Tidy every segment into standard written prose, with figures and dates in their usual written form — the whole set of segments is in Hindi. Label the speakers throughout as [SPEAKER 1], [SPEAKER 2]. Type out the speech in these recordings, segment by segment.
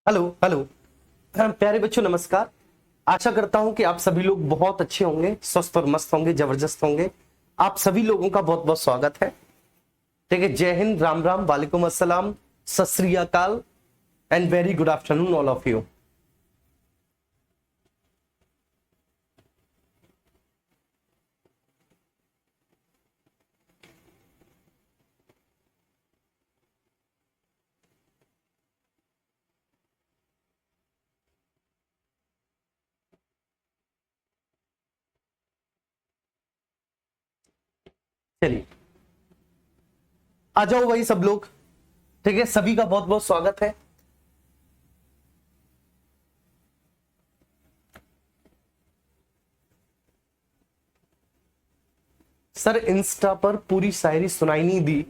[SPEAKER 1] Hello hello. प्यारे बच्चों नमस्कार। आशा करता हूं कि आप सभी लोग बहुत अच्छे होंगे, स्वस्थ और मस्त होंगे, जबरदस्त होंगे। आप सभी लोगों का बहुत बहुत स्वागत है। ठीक है, जय हिंद, राम राम, वालेकुम अस्सलाम, सत श्री अकाल and very good afternoon all of you. चलिए आ जाओ भाई सब लोग। ठीक है, सभी का बहुत बहुत स्वागत है। सर इंस्टा पर पूरी शायरी सुनाई नहीं दी,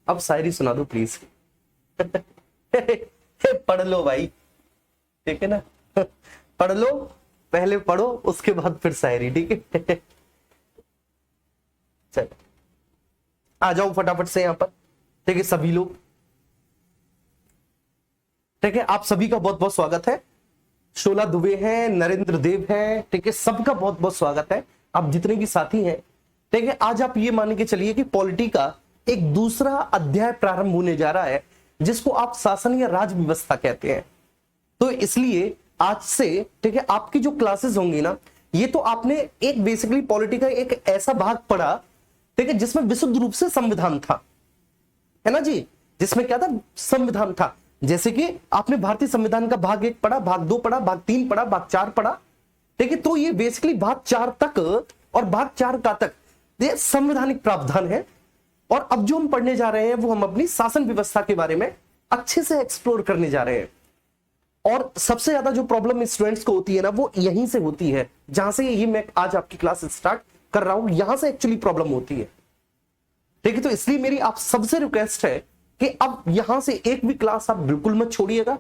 [SPEAKER 1] अब शायरी सुना दो प्लीज। पढ़ लो भाई, ठीक है ना। पढ़ लो, पहले पढ़ो उसके बाद फिर शायरी, ठीक है। चल आ जाओ फटाफट से यहां पर। ठीक है सभी लोग, ठीक है, आप सभी का बहुत बहुत स्वागत है। शोला दुबे हैं, नरेंद्र देव हैं, ठीक है, सबका बहुत बहुत स्वागत है। आप जितने भी साथी हैं, ठीक है, आज आप ये मान के चलिए कि पॉलिटी का एक दूसरा अध्याय प्रारंभ होने जा रहा है, जिसको आप शासन या राज व्यवस्था कहते हैं। तो इसलिए आज से, ठीक है, आपकी जो क्लासेस होंगी ना, ये तो आपने एक बेसिकली पॉलिटी का एक ऐसा भाग पढ़ा, ठीक है, जिसमें विशुद्ध रूप से संविधान था, है ना जी। जिसमें क्या था, संविधान था। जैसे कि आपने भारतीय संविधान का भाग 1 पढ़ा, भाग 2 पढ़ा, भाग 3 पढ़ा, भाग 4 पढ़ा, ठीक है। तो ये बेसिकली भाग 4 तक और भाग 4 का तक ये संवैधानिक प्रावधान है। और अब जो हम पढ़ने जा रहे हैं वो हम अपनी शासन व्यवस्था के बारे में अच्छे से एक्सप्लोर करने जा रहे हैं। और सबसे ज्यादा जो प्रॉब्लम स्टूडेंट्स को होती है ना, वो यहीं से होती है, जहां से ये मैं आज आपकी क्लास स्टार्ट कर रहा हूं, यहां से एक्चुअली प्रॉब्लम होती है, ठीक है। तो इसलिए मेरी आप सबसे रिक्वेस्ट है कि अब यहां से एक भी क्लास आप बिल्कुल मत छोड़िएगा।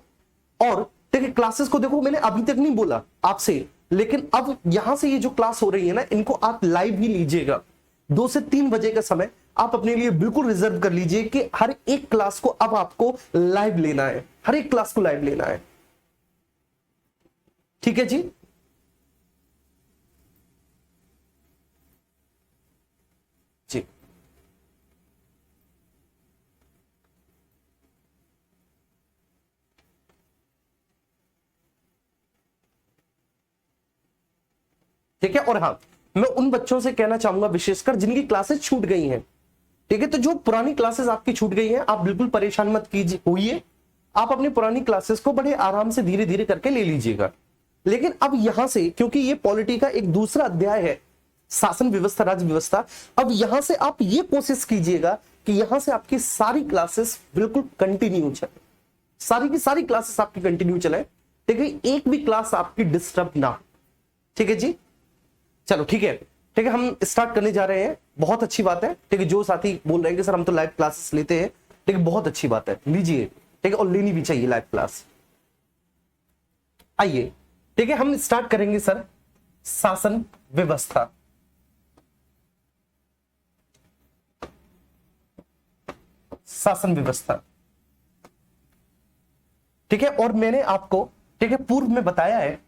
[SPEAKER 1] और देखिए क्लासेस को देखो, मैंने अभी तक नहीं बोला आपसे, लेकिन अब यहां से ये जो क्लास हो रही है ना, इनको आप लाइव ही लीजिएगा। 2 से 3 बजे का समय आप अपने लिए बिल्कुल रिजर्व कर लीजिए कि हर एक क्लास को अब आपको लाइव लेना है, हर एक क्लास को लाइव लेना है, ठीक है जी। जी ठीक है। और हाँ, मैं उन बच्चों से कहना चाहूंगा विशेषकर जिनकी क्लासेस छूट गई हैं, ठीक है, तो जो पुरानी क्लासेस आपकी छूट गई हैं, आप बिल्कुल परेशान मत कीजिए होइए। आप अपनी पुरानी क्लासेस को बड़े आराम से धीरे धीरे करके ले लीजिएगा। लेकिन अब यहां से, क्योंकि ये पॉलिटी का एक दूसरा अध्याय है, शासन व्यवस्था, राज्य व्यवस्था, अब यहां से आप ये कोशिश कीजिएगा कि यहां से आपकी सारी क्लासेस बिल्कुल कंटिन्यू चले, सारी की सारी क्लासेस आपकी कंटिन्यू चले, ठीक है, एक भी क्लास आपकी डिस्टर्ब ना हो, ठीक है जी। चलो ठीक है, ठीक है, हम स्टार्ट करने जा रहे हैं। बहुत अच्छी बात है, ठीक है। जो साथी बोल रहे हैं कि सर हम तो लाइव क्लासेस लेते हैं, ठीक है, बहुत अच्छी बात है, लीजिए, ठीक है, और लेनी भी चाहिए लाइव क्लास। आइए, ठीक है, हम स्टार्ट करेंगे सर शासन व्यवस्था। शासन व्यवस्था, ठीक है। और मैंने आपको, ठीक है, पूर्व में बताया है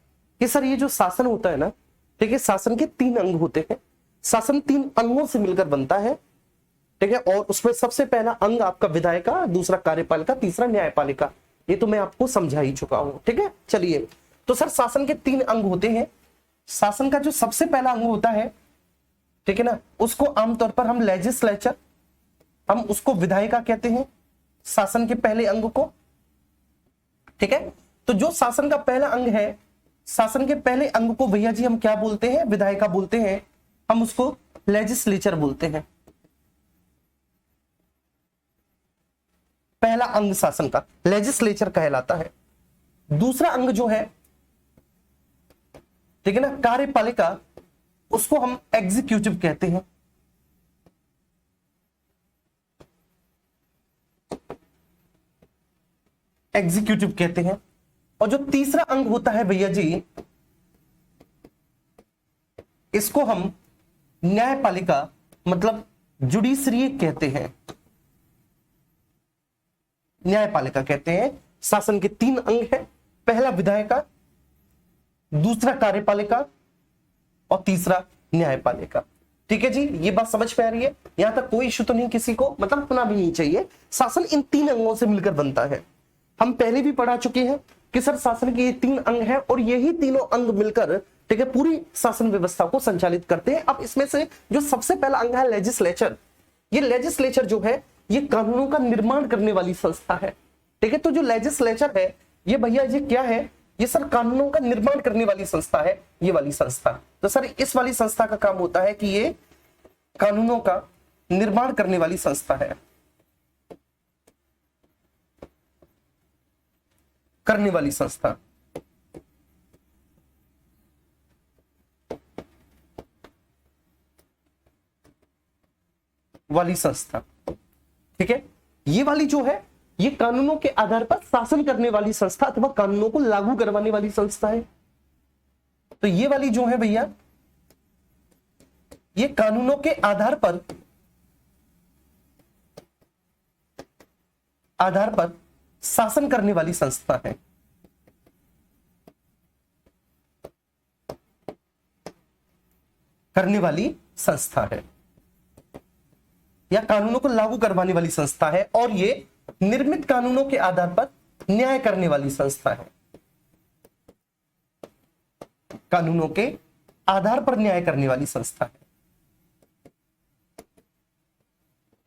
[SPEAKER 1] कि सर ये जो शासन होता है ना, ठीक है, शासन के 3 अंग होते हैं। शासन 3 अंगों से मिलकर बनता है, ठीक है। और उसमें सबसे पहला अंग आपका विधायिका, दूसरा कार्यपालिका, तीसरा न्यायपालिका। ये तो मैं आपको समझा ही चुका हूं, ठीक है। चलिए, तो सर शासन के 3 अंग होते हैं। शासन का जो सबसे पहला अंग होता है, ठीक है ना, उसको आमतौर पर हम लेजिस्लेचर, हम उसको विधायिका कहते हैं, शासन के पहले अंग को, ठीक है। तो जो शासन का पहला अंग है, शासन के पहले अंग को भैया जी हम क्या बोलते हैं, विधायिका बोलते हैं, हम उसको लेजिस्लेचर बोलते हैं। पहला अंग शासन का लेजिस्लेचर कहलाता है। दूसरा अंग जो है, ठीक है ना, कार्यपालिका, उसको हम एग्जीक्यूटिव कहते हैं। एग्जीक्यूटिव कहते हैं। और जो तीसरा अंग होता है भैया जी, इसको हम न्यायपालिका मतलब जुडिशरी कहते हैं। न्यायपालिका कहते हैं। शासन के 3 अंग हैं, पहला विधायिका, दूसरा कार्यपालिका और तीसरा न्यायपालिका। ठीक है जी, ये बात समझ में आ रही है? यहां तक कोई इश्यू तो नहीं किसी को, मतलब अपना भी नहीं चाहिए। शासन इन 3 अंगों से मिलकर बनता है। हम पहले भी पढ़ा चुके हैं कि सर शासन के ये 3 अंग हैं और यही तीनों अंग मिलकर, ठीक है, पूरी शासन व्यवस्था को संचालित करते हैं। अब इसमें से जो सबसे पहला अंग है लेजिस्लेचर, ये लेजिस्लेचर जो है ये कानूनों का निर्माण करने वाली संस्था है। ठीक है, तो जो लेजिस्लेचर है ये भैया ये क्या है? ये सर कानूनों का निर्माण करने वाली संस्था है, ये वाली संस्था। तो सर इस वाली संस्था का काम होता है कि ये कानूनों का निर्माण करने वाली संस्था है, करने वाली संस्था। वाली संस्था, ठीक है, ये वाली जो है ये कानूनों के आधार पर शासन करने वाली संस्था अथवा कानूनों को लागू करवाने वाली संस्था है। तो ये वाली जो है भैया ये कानूनों के आधार पर शासन करने वाली संस्था है। करने वाली संस्था है या कानूनों को लागू करवाने वाली संस्था है, और ये निर्मित कानूनों के आधार पर न्याय करने वाली संस्था है। कानूनों के आधार पर न्याय करने वाली संस्था है,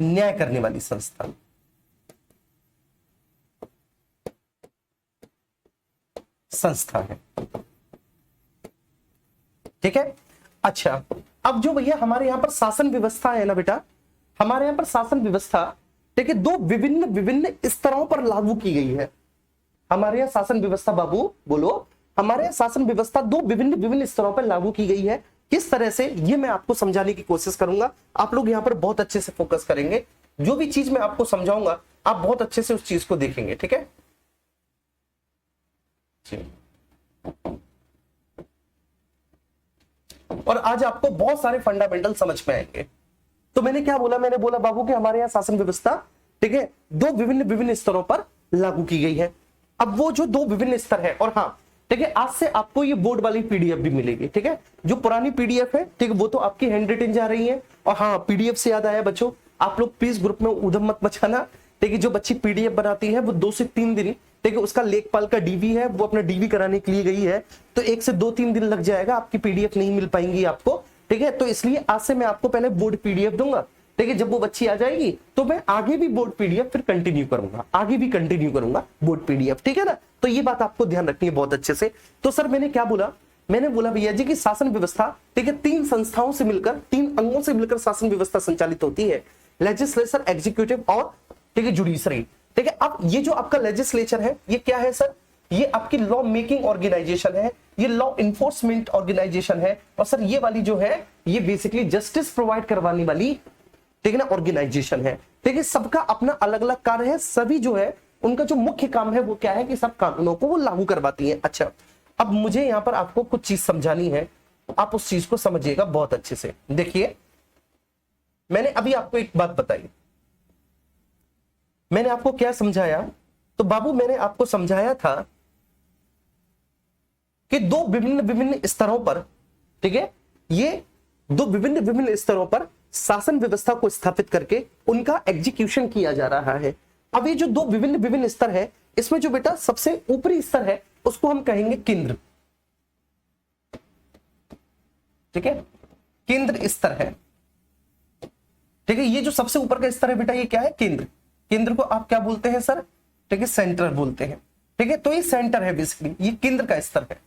[SPEAKER 1] न्याय करने वाली संस्था। संस्था है, ठीक है। अच्छा, अब जो भैया हमारे यहां पर शासन व्यवस्था है ना बेटा, हमारे यहां पर शासन व्यवस्था, ठीक है, 2 विभिन्न स्तरों पर लागू की गई है। हमारे यहाँ शासन व्यवस्था, बाबू बोलो, हमारे यहाँ शासन व्यवस्था 2 विभिन्न स्तरों पर लागू की गई है। किस तरह से, ये मैं आपको समझाने की कोशिश करूंगा। आप लोग यहाँ पर बहुत अच्छे से फोकस करेंगे। जो भी चीज मैं आपको समझाऊंगा आप बहुत अच्छे से उस चीज को देखेंगे, ठीक है। और आज आपको बहुत सारे फंडामेंटल समझ में आएंगे। तो मैंने क्या बोला? मैंने बोला बाबू कि हमारे यहाँ शासन व्यवस्था, ठीक है, 2 विभिन्न स्तरों पर लागू की गई है। अब वो जो 2 विभिन्न स्तर है, और हाँ ठीक है, आज से आपको ये बोर्ड वाली पीडीएफ भी मिलेगी, ठीक है। जो पुरानी पीडीएफ है, ठीक है, वो तो आपकी हैंड रिटन जा रही है। और हाँ, पीडीएफ से याद आया बच्चों, आप लोग प्लीज ग्रुप में उधम मत मचाना, ठीक है। जो बच्ची पीडीएफ बनाती है वो 2 से 3 दिन, ठीक है, उसका लेखपाल का डीवी है, वो अपना डीवी कराने के लिए गई है, तो 1 से 2-3 दिन लग जाएगा, आपकी पीडीएफ नहीं मिल पाएंगी आपको, ठीक है। तो इसलिए आज से मैं आपको पहले बोर्ड पीडीएफ दूंगा, ठीक है। जब वो बच्ची आ जाएगी तो मैं आगे भी बोर्ड पीडीएफ फिर कंटिन्यू करूंगा, आगे भी कंटिन्यू करूंगा बोर्ड पीडीएफ, ठीक है ना। तो ये बात आपको ध्यान रखनी है बहुत अच्छे से। तो सर मैंने क्या बोला? मैंने बोला भैया जी कि शासन व्यवस्था, ठीक है, 3 संस्थाओं से मिलकर, 3 अंगों से मिलकर शासन व्यवस्था संचालित होती है। लेजिस्लेचर, एग्जीक्यूटिव और, ठीक है, जुडिशरी, ठीक है। अब ये जो आपका लेजिस्लेचर है ये क्या है सर? ये आपकी लॉ मेकिंग ऑर्गेनाइजेशन है, ये लॉ इन्फोर्समेंट ऑर्गेनाइजेशन है, और सर ये वाली जो है ये बेसिकली जस्टिस प्रोवाइड करवाने वाली, ठीक है ना, ऑर्गेनाइजेशन है, ठीक है। सबका अपना अलग अलग कार्य है, सभी जो है उनका जो मुख्य काम है वो क्या है कि सब कानूनों को वो लागू करवाती है। अच्छा, अब मुझे यहां पर आपको कुछ चीज समझानी है, आप उस चीज को समझिएगा बहुत अच्छे से। देखिए, मैंने अभी आपको एक बात बताई, मैंने आपको क्या समझाया? तो बाबू मैंने आपको समझाया था कि 2 विभिन्न स्तरों पर, ठीक है, ये 2 विभिन्न स्तरों पर शासन व्यवस्था को स्थापित करके उनका एग्जीक्यूशन किया जा रहा है। अब ये जो 2 विभिन्न स्तर है, इसमें जो बेटा सबसे ऊपरी स्तर है उसको हम कहेंगे केंद्र, ठीक है, केंद्र स्तर है, ठीक है। ये जो सबसे ऊपर का स्तर है बेटा ये क्या है? केंद्र। केंद्र को आप क्या बोलते हैं सर? ठीक है, सेंटर बोलते हैं, ठीक है। तो ये सेंटर है, बेसिकली ये केंद्र का स्तर है।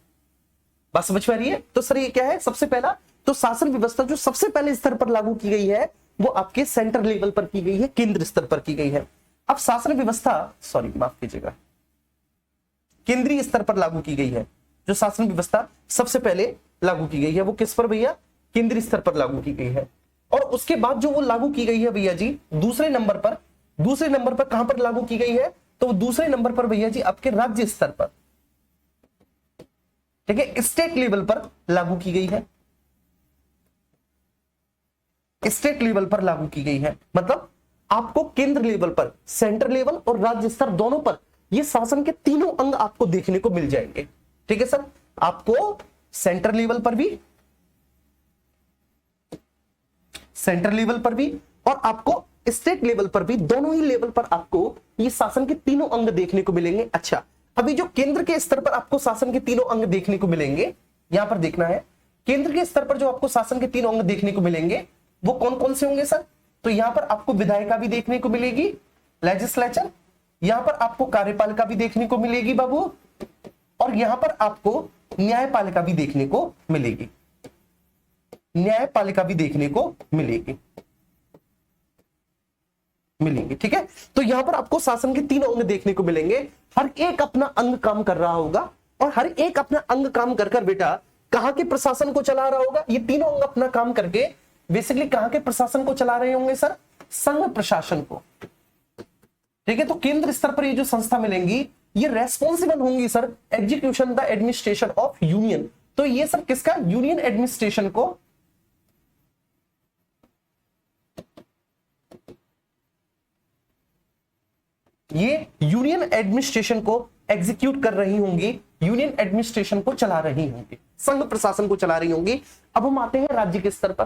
[SPEAKER 1] बात समझ में आ रही है? तो सर ये क्या है? सबसे पहला तो शासन व्यवस्था जो सबसे पहले स्तर पर लागू की गई है वो आपके सेंटर लेवल पर की गई है, केंद्र स्तर पर की गई है। अब शासन व्यवस्था, सॉरी माफ कीजिएगा, केंद्रीय स्तर पर लागू की गई है। जो शासन व्यवस्था सबसे पहले लागू की गई है वो किस पर भैया? केंद्रीय स्तर पर लागू की गई है। और उसके बाद जो वो लागू की गई है भैया जी दूसरे नंबर पर कहां पर लागू की गई है? तो वो दूसरे नंबर पर भैया जी आपके राज्य स्तर पर, ठीक है, स्टेट लेवल पर लागू की गई है। स्टेट लेवल पर लागू की गई है, मतलब आपको केंद्र लेवल पर, सेंटर लेवल और राज्य स्तर दोनों पर ये शासन के तीनों अंग आपको देखने को मिल जाएंगे। ठीक है सर, आपको सेंट्रल लेवल पर भी, और आपको स्टेट लेवल पर भी, दोनों ही लेवल पर आपको ये शासन के तीनों अंग देखने को मिलेंगे। अच्छा, अभी जो केंद्र के स्तर पर आपको शासन के तीनों अंग देखने को मिलेंगे, यहां पर देखना है, केंद्र के स्तर पर जो आपको शासन के तीनों अंग देखने को मिलेंगे वो कौन कौन से होंगे सर? तो यहां पर आपको विधायिका भी देखने को मिलेगी, लेजिस्लेचर, यहां पर आपको कार्यपालिका भी देखने को मिलेगी बाबू, और यहां पर आपको न्यायपालिका भी देखने को मिलेगी, न्यायपालिका भी देखने को मिलेगी। ठीक है, तो यहां पर आपको शासन के तीनों अंग देखने को मिलेंगे। हर एक अपना अंग काम कर रहा होगा, और हर एक अपना अंग काम कर कर बेटा कहां के प्रशासन को चला रहा होगा? ये तीनों अंग अपना काम करके बेसिकली कहां के प्रशासन को चला रहे होंगे सर? संघ प्रशासन को। ठीक है, तो केंद्र स्तर पर ये जो संस्था मिलेंगी ये रेस्पॉन्सिबल होंगी sir execution the administration of union. तो ये सर किसका? यूनियन एडमिनिस्ट्रेशन को, ये यूनियन एडमिनिस्ट्रेशन को एग्जीक्यूट कर रही होंगी, यूनियन एडमिनिस्ट्रेशन को चला रही होंगी, संघ प्रशासन को चला रही होंगी। अब हम आते हैं राज्य के स्तर पर।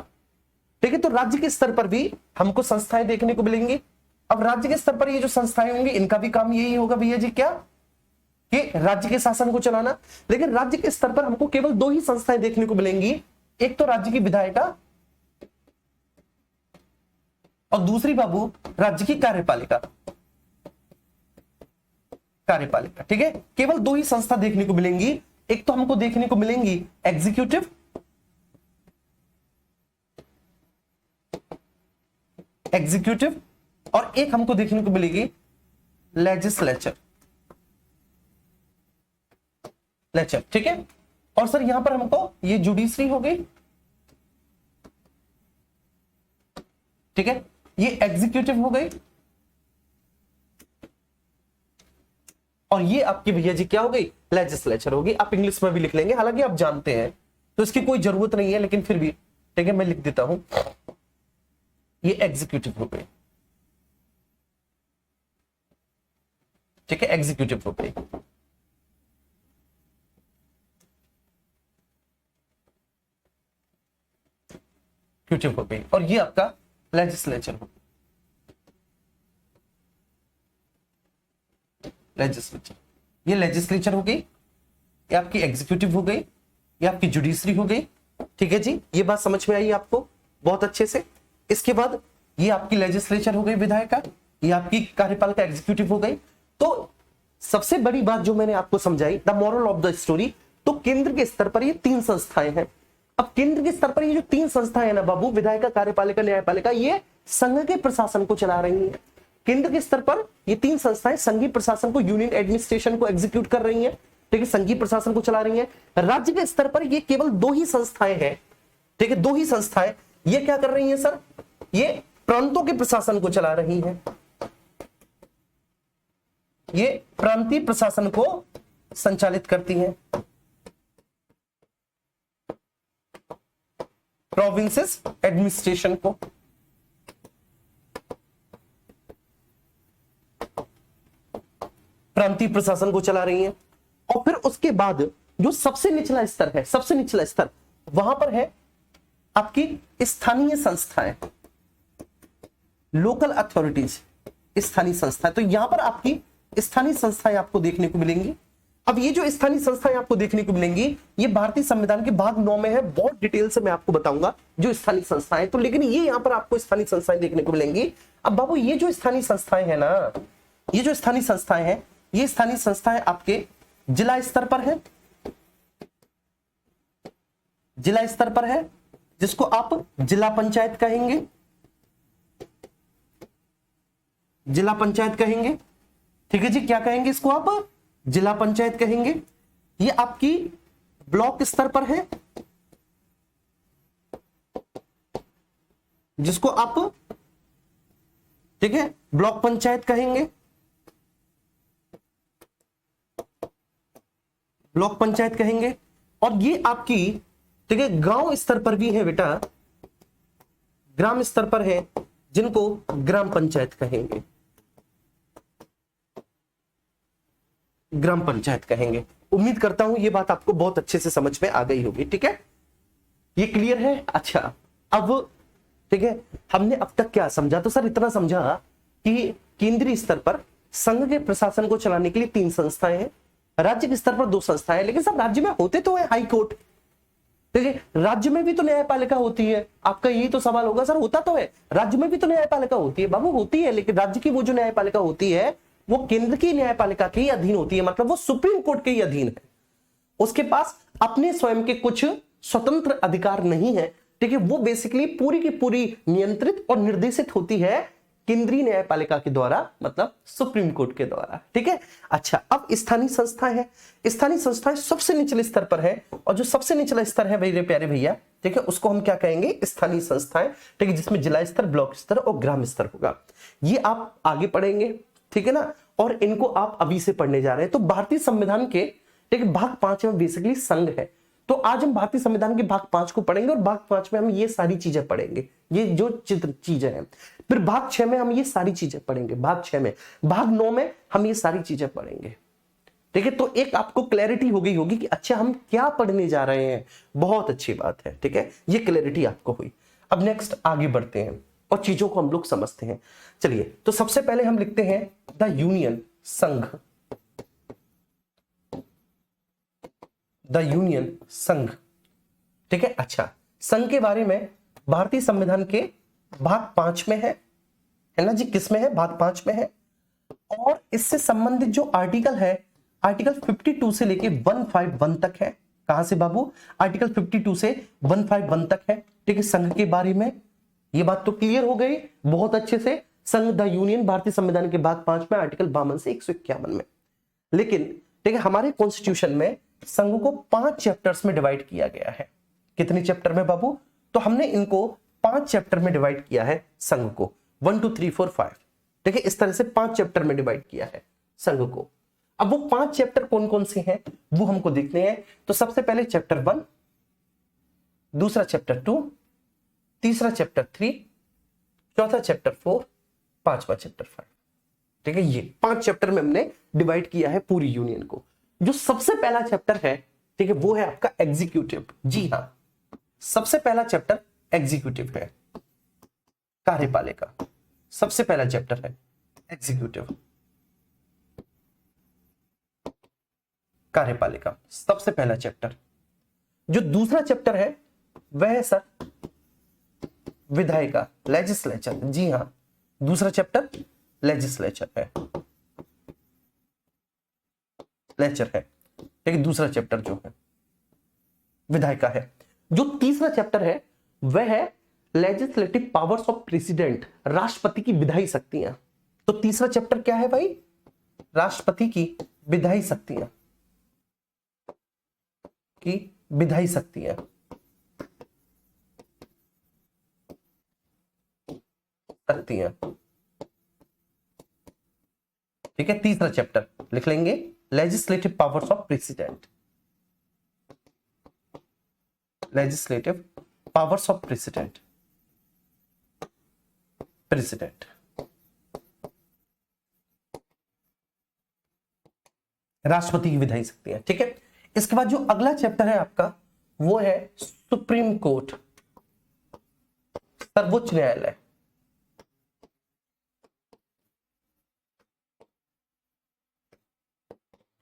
[SPEAKER 1] ठीक है, तो राज्य के स्तर पर भी हमको संस्थाएं देखने को मिलेंगी। अब राज्य के स्तर पर ये जो संस्थाएं होंगी इनका भी काम यही होगा भैया जी, क्या कि राज्य के शासन को चलाना। लेकिन राज्य के स्तर पर हमको केवल दो ही संस्थाएं देखने को मिलेंगी, एक तो राज्य की विधायिका और दूसरी बाबू राज्य की कार्यपालिका। ठीक है, केवल दो ही संस्था देखने को मिलेंगी, एक तो हमको देखने को मिलेंगी एग्जीक्यूटिव, और एक हमको देखने को मिलेगी लेजिस्लेचर। ठीक है, और सर यहां पर हमको ये जुडिशरी हो गई। ठीक है, ये एग्जीक्यूटिव हो गई, और ये आपकी भैया जी क्या हो गई? लेजिस्लेचर होगी। आप इंग्लिश में भी लिख लेंगे, हालांकि आप जानते हैं तो इसकी कोई जरूरत नहीं है, लेकिन फिर भी ठीक है मैं लिख देता हूं, ये एग्जीक्यूटिव हो गई। ठीक है, एग्जीक्यूटिव हो गई। हो गई, और ये आपका लेजिस्लेचर हो गई। ये लेजिस्लेचर हो गई, ये आपकी एग्जीक्यूटिव हो गई, ये आपकी जुडिशरी हो गई। ठीक है जी, ये बात समझ में आई आपको बहुत अच्छे से। इसके बाद ये आपकी लेजिस्लेचर हो गई विधायिका, ये आपकी कार्यपालिका एग्जीक्यूटिव हो गई। तो सबसे बड़ी बात जो मैंने आपको समझाई, the moral of the story, तो केंद्र के स्तर पर ये तीन संस्थाएं हैं। अब केंद्र के स्तर पर ये जो तीन संस्थाएं हैं ना बाबू, विधायिका, कार्यपालिका, न्यायपालिका, ये संघ के प्रशासन को चला रही है। केंद्र के स्तर पर ये तीन संस्थाएं संघीय प्रशासन को, यूनियन एडमिनिस्ट्रेशन को एग्जीक्यूट कर रही हैं, ठीक है, संघीय प्रशासन को चला रही हैं। राज्य के स्तर पर ये केवल दो ही संस्थाएं हैं, ठीक है, दो ही संस्थाएं। ये क्या कर रही हैं सर? ये प्रांतों के प्रशासन को चला रही हैं, ये प्रांतीय प्रशासन को संचालित करती हैं, प्रोविंसेस एडमिनिस्ट्रेशन को। प्रांतीय प्रशासन को चला रही हैं। और फिर उसके बाद जो सबसे निचला स्तर है, सबसे निचला स्तर, वहां पर है आपकी स्थानीय संस्थाएं, लोकल अथॉरिटीज, स्थानीय संस्थाएं। तो यहां पर आपकी स्थानीय संस्थाएं आपको देखने को मिलेंगी। अब ये जो स्थानीय संस्थाएं आपको देखने को मिलेंगी, ये भारतीय संविधान के भाग 9 में है, बहुत डिटेल से मैं आपको बताऊंगा जो स्थानीय संस्थाएं। तो लेकिन ये यहां पर आपको स्थानीय संस्थाएं देखने को मिलेंगी। अब बाबू ये जो स्थानीय संस्थाएं हैं ना, ये जो स्थानीय संस्थाएं हैं, ये स्थानीय संस्थाएं आपके जिला स्तर पर है, जिला स्तर पर है, जिसको आप जिला पंचायत कहेंगे, जिला पंचायत कहेंगे। ठीक है जी, क्या कहेंगे इसको आप? जिला पंचायत कहेंगे। ये आपकी ब्लॉक स्तर पर है, जिसको आप, ठीक है, ब्लॉक पंचायत कहेंगे, ब्लॉक पंचायत कहेंगे। और ये आपकी, ठीक है, गांव स्तर पर भी है बेटा, ग्राम स्तर पर है, जिनको ग्राम पंचायत कहेंगे। ग्राम पंचायत कहेंगे। उम्मीद करता हूं ये बात आपको बहुत अच्छे से समझ में आ गई होगी। ठीक है, ये क्लियर है। अच्छा, अब ठीक है, हमने अब तक क्या समझा? तो सर इतना समझा कि केंद्रीय स्तर पर संघ के प्रशासन को चलाने के लिए 3 संस्थाएं हैं, राज्य के स्तर पर 2 संस्थाएं हैं। लेकिन सब राज्य में होते तो है हाई कोर्ट, ठीक है, राज्य में भी तो न्यायपालिका होती है। आपका यही तो सवाल होगा, सर होता तो है, राज्य में भी तो न्यायपालिका होती है। बाबू होती है, लेकिन राज्य की वो जो न्यायपालिका होती है वो केंद्र की न्यायपालिका के ही अधीन होती है, मतलब वो सुप्रीम कोर्ट के ही अधीन है। उसके पास अपने स्वयं के कुछ स्वतंत्र अधिकार नहीं है। ठीक है, वो बेसिकली पूरी की पूरी नियंत्रित और निर्देशित होती है केंद्रीय न्यायपालिका के द्वारा, मतलब सुप्रीम कोर्ट के द्वारा। ठीक है, अच्छा, अब स्थानीय संस्थाएं हैं। स्थानीय संस्थाएं सबसे निचले स्तर पर है, और जो सबसे निचला स्तर है मेरे प्यारे भैया, ठीक है, उसको हम क्या कहेंगे? स्थानीय संस्थाएं। ठीक है, जिसमें जिला स्तर, ब्लॉक स्तर और ग्राम स्तर होगा। ये आप आगे पढ़ेंगे, ठीक है ना, और इनको आप अभी से पढ़ने जा रहे हैं। तो भारतीय संविधान के ठीक है भाग 5 में बेसिकली संघ है। तो आज हम भारतीय संविधान के भाग 5 को पढ़ेंगे, और भाग 5 में हम ये सारी चीजें पढ़ेंगे, ये जो चित्र चीजें हैं। फिर भाग 6 में हम ये सारी चीजें पढ़ेंगे, भाग 6 में, भाग 9 में हम ये सारी चीजें पढ़ेंगे। ठीक है, तो एक आपको क्लैरिटी हो गई होगी कि अच्छा हम क्या पढ़ने जा रहे हैं। बहुत अच्छी बात है। ठीक है, ये क्लैरिटी आपको हुई। अब नेक्स्ट आगे बढ़ते हैं और चीजों को हम लोग समझते हैं। चलिए, तो सबसे पहले हम लिखते हैं द यूनियन, संघ, द यूनियन, संघ। ठीक है, अच्छा, संघ के बारे में भारतीय संविधान के भाग 5 में है ना जी? किस में है? भाग 5 में है। और इससे संबंधित जो आर्टिकल है, आर्टिकल 52 से लेके 151 तक है। कहां से बाबू? आर्टिकल 52 से 151 तक है। ठीक है, संघ के बारे में ये बात तो क्लियर हो गई बहुत अच्छे से। संघ द यूनियन भारतीय संविधान के भाग 5 में आर्टिकल 52 से 151 में। लेकिन ठीक है, हमारे कॉन्स्टिट्यूशन में संघ को 5 चैप्टर्स में डिवाइड किया गया है। कितने चैप्टर में बाबू? तो हमने इनको 5 चैप्टर में डिवाइड किया है संघ को, 1 2 3 4 5। ठीक है, इस तरह से 5 चैप्टर में डिवाइड किया है संघ को। अब वो 5 चैप्टर कौन कौन से हैं वो हमको देखने हैं। तो सबसे पहले चैप्टर 1, दूसरा चैप्टर 2, तीसरा चैप्टर 3, चौथा चैप्टर 4, पांचवा चैप्टर 5। ठीक है, ये 5 चैप्टर में हमने डिवाइड किया है पूरी यूनियन को। जो सबसे पहला चैप्टर है, ठीक है, वो है आपका एग्जीक्यूटिव। जी हां, सबसे पहला चैप्टर एग्जीक्यूटिव है, कार्यपालिका। सबसे पहला चैप्टर है एग्जीक्यूटिव, कार्यपालिका, सबसे पहला चैप्टर। जो दूसरा चैप्टर है वह है सर विधायिका, लेजिस्लेचर। जी हां, दूसरा चैप्टर लेजिस्लेचर है, लेचर है। ठीक है, दूसरा चैप्टर जो है विधायिका है। जो तीसरा चैप्टर है वह है लेजिस्लेटिव पावर्स ऑफ प्रेसिडेंट, राष्ट्रपति की विधायी शक्तियां। तो तीसरा चैप्टर क्या है भाई? राष्ट्रपति की विधायी शक्तियां, की विधायी शक्तियां, शक्तियां। ठीक है, तीसरा चैप्टर लिख लेंगे, legislative powers of president, legislative powers of president, president, राष्ट्रपति की विधायी शक्तियां। ठीक है, इसके बाद जो अगला चैप्टर है आपका वो है सुप्रीम कोर्ट, सर्वोच्च न्यायालय।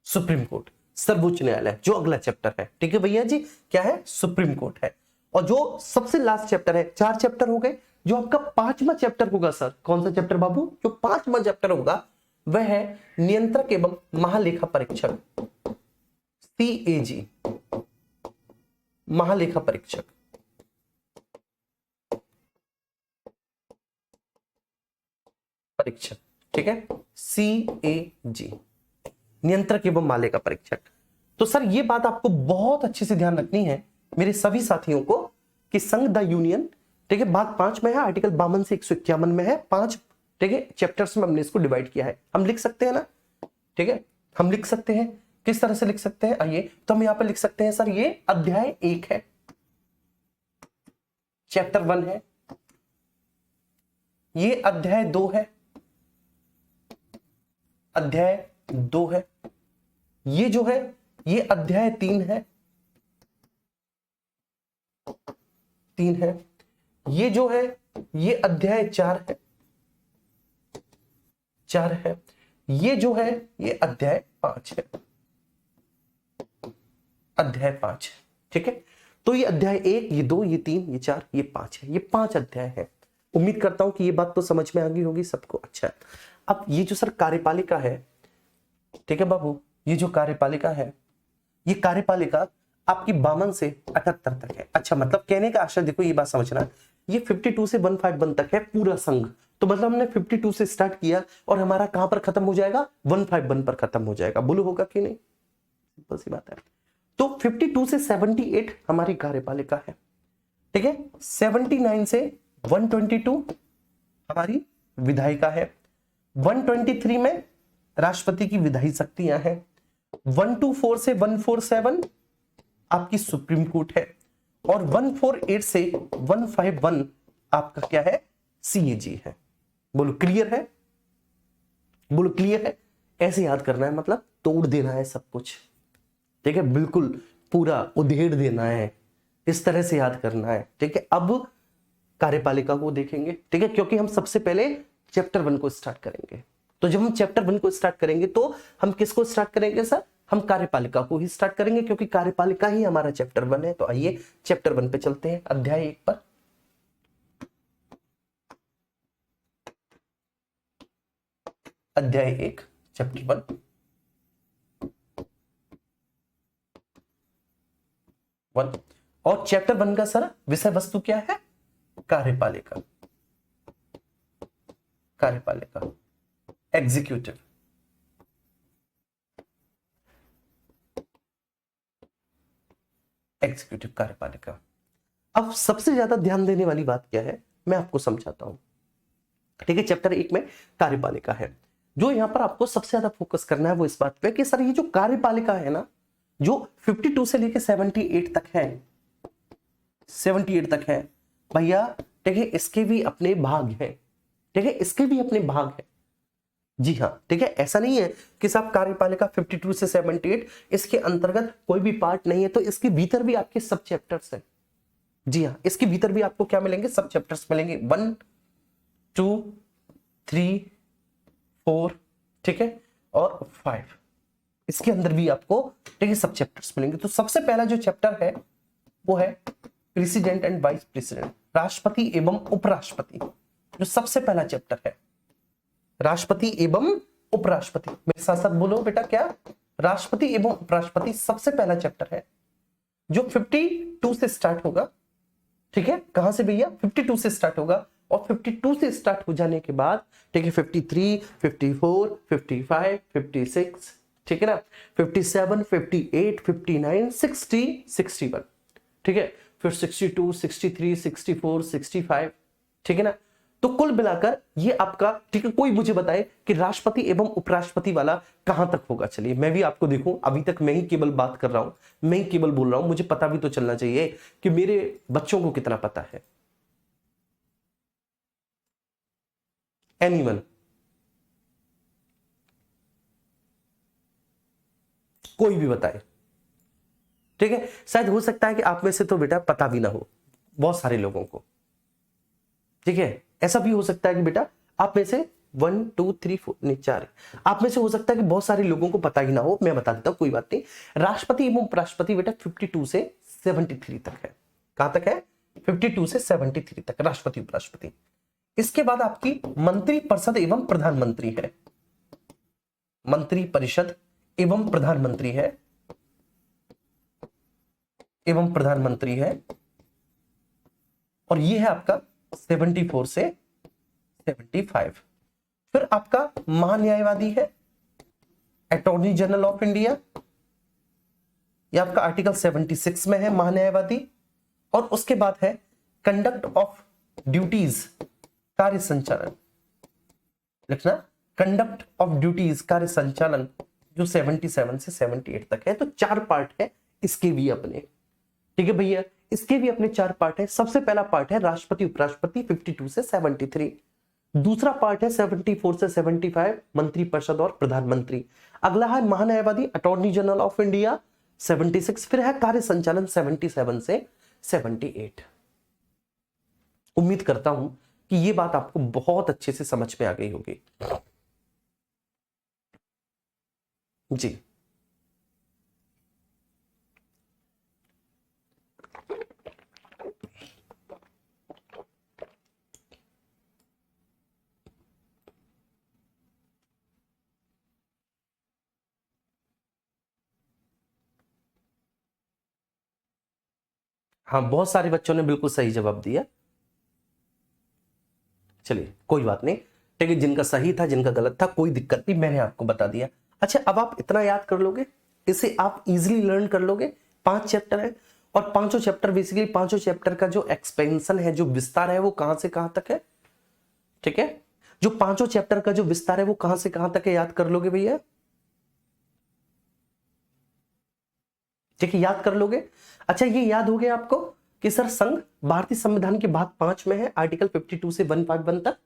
[SPEAKER 1] सुप्रीम कोर्ट, सर्वोच्च न्यायालय, जो अगला चैप्टर है। ठीक है भैया जी, क्या है? सुप्रीम कोर्ट है। और जो सबसे लास्ट चैप्टर है, 4 चैप्टर हो गए, जो आपका 5वां चैप्टर होगा सर, कौन सा चैप्टर बाबू? जो 5वां चैप्टर होगा वह है नियंत्रक एवं महालेखा परीक्षक, CAG, महालेखा परीक्षक। परीक्षक, ठीक है, CAG, नियंत्रक एवं महालेखा परीक्षक। तो सर ये बात आपको बहुत अच्छे से ध्यान रखनी है मेरे सभी साथियों को कि संघ द यूनियन, ठीक है, भाग 5 में है, आर्टिकल 52 से 151 में है। 5 ठीक है चैप्टर्स में हमने इसको डिवाइड किया है। हम लिख सकते हैं ना? ठीक है, हम लिख सकते हैं। किस तरह से लिख सकते हैं? आइए, तो हम यहां पर लिख सकते हैं सर, ये अध्याय 1 है, चैप्टर 1 है, ये अध्याय 2 है, अध्याय 2 है, ये जो है ये अध्याय 3 है, 3 है। ये जो है ये अध्याय 4 है, 4 है। ये जो है ये अध्याय 5 है, अध्याय 5 है। ठीक है, तो ये अध्याय 1, ये 2, ये 3, ये 4, ये 5 है। ये 5 अध्याय है। उम्मीद करता हूं कि ये बात तो समझ में आ गई होगी सबको। अच्छा, अब ये जो सर कार्यपालिका है, ठीक है बाबू, ये जो कार्यपालिका है, ये कार्यपालिका आपकी 52 से 78 तक है। अच्छा, मतलब कहने का आशय, देखो ये बात समझना, ये 52 से 151 तक है पूरा संघ। तो मतलब हमने 52 से स्टार्ट किया और हमारा कहां पर खत्म हो जाएगा? 151 पर खत्म हो जाएगा। बोलो होगा कि नहीं? सिंपल सी बात है। तो 52 से 78 हमारी कार्यपालिका है। ठीक है, 79 से 122 हमारी विधायिका है। 123 में राष्ट्रपति की विधायी शक्तियां हैं। 124 से 147 आपकी सुप्रीम कोर्ट है। और 148 से 151 आपका क्या है? सीएजी है। बोलो क्लियर है? बोलो क्लियर है? ऐसे याद करना है, मतलब तोड़ देना है सब कुछ। ठीक है, बिल्कुल पूरा उधेड़ देना है, इस तरह से याद करना है। ठीक है, अब कार्यपालिका को देखेंगे। ठीक है, क्योंकि हम सबसे पहले चैप्टर 1 को स्टार्ट करेंगे। तो जब हम चैप्टर 1 को स्टार्ट करेंगे तो हम किसको स्टार्ट करेंगे सर? हम कार्यपालिका को ही स्टार्ट करेंगे, क्योंकि कार्यपालिका ही हमारा चैप्टर 1 है। तो आइए चैप्टर 1 पे चलते हैं, अध्याय 1 पर। अध्याय 1 चैप्टर 1। और चैप्टर 1 का सर विषय वस्तु क्या है? कार्यपालिका। कार्यपालिका, एग्जीक्यूटिव। एग्जीक्यूटिव कार्यपालिका। अब सबसे ज्यादा ध्यान देने वाली बात क्या है, मैं आपको समझाता हूं। ठीक है, चैप्टर 1 में कार्यपालिका है। जो यहां पर आपको सबसे ज्यादा फोकस करना है वो इस बात पे कि सर ये जो कार्यपालिका है ना, जो 52 से लेके 78 तक है, 78 तक है भैया। ठीक है, इसके भी अपने भाग हैं। ठीक है, इसके भी अपने भाग हैं। जी हाँ, ठीक है, ऐसा नहीं है कि साहब कार्यपालिका 52 से 78 इसके अंतर्गत कोई भी पार्ट नहीं है। तो इसके भीतर भी आपके सब चैप्टर्स हैं। जी हाँ, इसके भीतर भी आपको क्या मिलेंगे? सब चैप्टर्स मिलेंगे। 1, 2, 3, 4, ठीक है, और 5। इसके अंदर भी आपको ठीक है सब चैप्टर्स मिलेंगे। तो सबसे पहला जो चैप्टर है वो है प्रेसिडेंट एंड वाइस प्रेसिडेंट, राष्ट्रपति एवं उपराष्ट्रपति। जो सबसे पहला चैप्टर है राष्ट्रपति एवं उपराष्ट्रपति। मेरे साथ साथ बोलो बेटा, क्या? राष्ट्रपति एवं उपराष्ट्रपति सबसे पहला चैप्टर है, जो 52 से स्टार्ट होगा। ठीक है, कहां से भैया? 52 से स्टार्ट होगा। और 52 से स्टार्ट हो जाने के बाद ठीक है 53, 54, 55, 56, ठीक है ना, 57, 58, 59, 60, 61, ठीक है, फिर 62, 63, 64, 65, ठीक है ना। तो कुल मिलाकर ये आपका ठीक है। कोई मुझे बताए कि राष्ट्रपति एवं उपराष्ट्रपति वाला कहां तक होगा? चलिए मैं भी आपको देखूं, अभी तक मैं ही केवल बात कर रहा हूं, मैं ही केवल बोल रहा हूं। मुझे पता भी तो चलना चाहिए कि मेरे बच्चों को कितना पता है। एनीवन? कोई भी बताए। ठीक है, शायद हो सकता है कि आप में से तो बेटा पता भी ना हो बहुत सारे लोगों को। ठीक है, ऐसा भी हो सकता है कि बेटा आप में से 1, 2, 3, 4 नहीं 4 आप में से हो सकता है कि बहुत सारे लोगों को पता ही ना हो। मैं बता देता हूं, कोई बात नहीं। राष्ट्रपति एवं उपराष्ट्रपति बेटा 52 से 73 तक है। कहां तक है? 52 से 73 तक राष्ट्रपति उपराष्ट्रपति। इसके बाद आपकी मंत्री परिषद एवं प्रधानमंत्री है। मंत्री परिषद एवं प्रधानमंत्री है, एवं प्रधानमंत्री है। और ये है आपका 74 से 75। फिर आपका महान्यायवादी है, अटॉर्नी जनरल ऑफ इंडिया। ये आपका आर्टिकल 76 में है महान्यायवादी। और उसके बाद है कंडक्ट ऑफ ड्यूटीज, कार्य संचालन। लिखना, कंडक्ट ऑफ ड्यूटीज, कार्य संचालन, जो 77 से 78 तक है। तो 4 पार्ट है इसके भी अपने। ठीक है भैया, इसके भी अपने 4 पार्ट है। सबसे पहला पार्ट है राष्ट्रपति उपराष्ट्रपति 52 से 73। दूसरा पार्ट है 74 से 75 मंत्री परिषद और प्रधानमंत्री। अगला है महान्यायवादी अटॉर्नी जनरल ऑफ इंडिया 76, फिर है कार्य संचालन 77 से 78। उम्मीद करता हूं कि ये बात आपको बहुत अच्छे से समझ में आ गई होगी जी। हाँ, बहुत सारे बच्चों ने बिल्कुल सही जवाब दिया। चलिए कोई बात नहीं, ठीक है, जिनका सही था जिनका गलत था कोई दिक्कत नहीं, मैंने आपको बता दिया। अच्छा, अब आप इतना याद कर लोगे, इसे आप इजीली लर्न कर लोगे। 5 चैप्टर है और पांचों चैप्टर बेसिकली पांचों चैप्टर का जो एक्सपेंशन है, जो विस्तार है, वो कहां से कहां तक है, ठीक है। जो पांचों चैप्टर का जो विस्तार है वो कहां से कहां तक है, याद कर लोगे भैया, ठीक है, याद कर लोगे। अच्छा, ये याद हो गया आपको कि सर संघ भारतीय संविधान के भाग 5 में है, आर्टिकल 52 से 151 तक,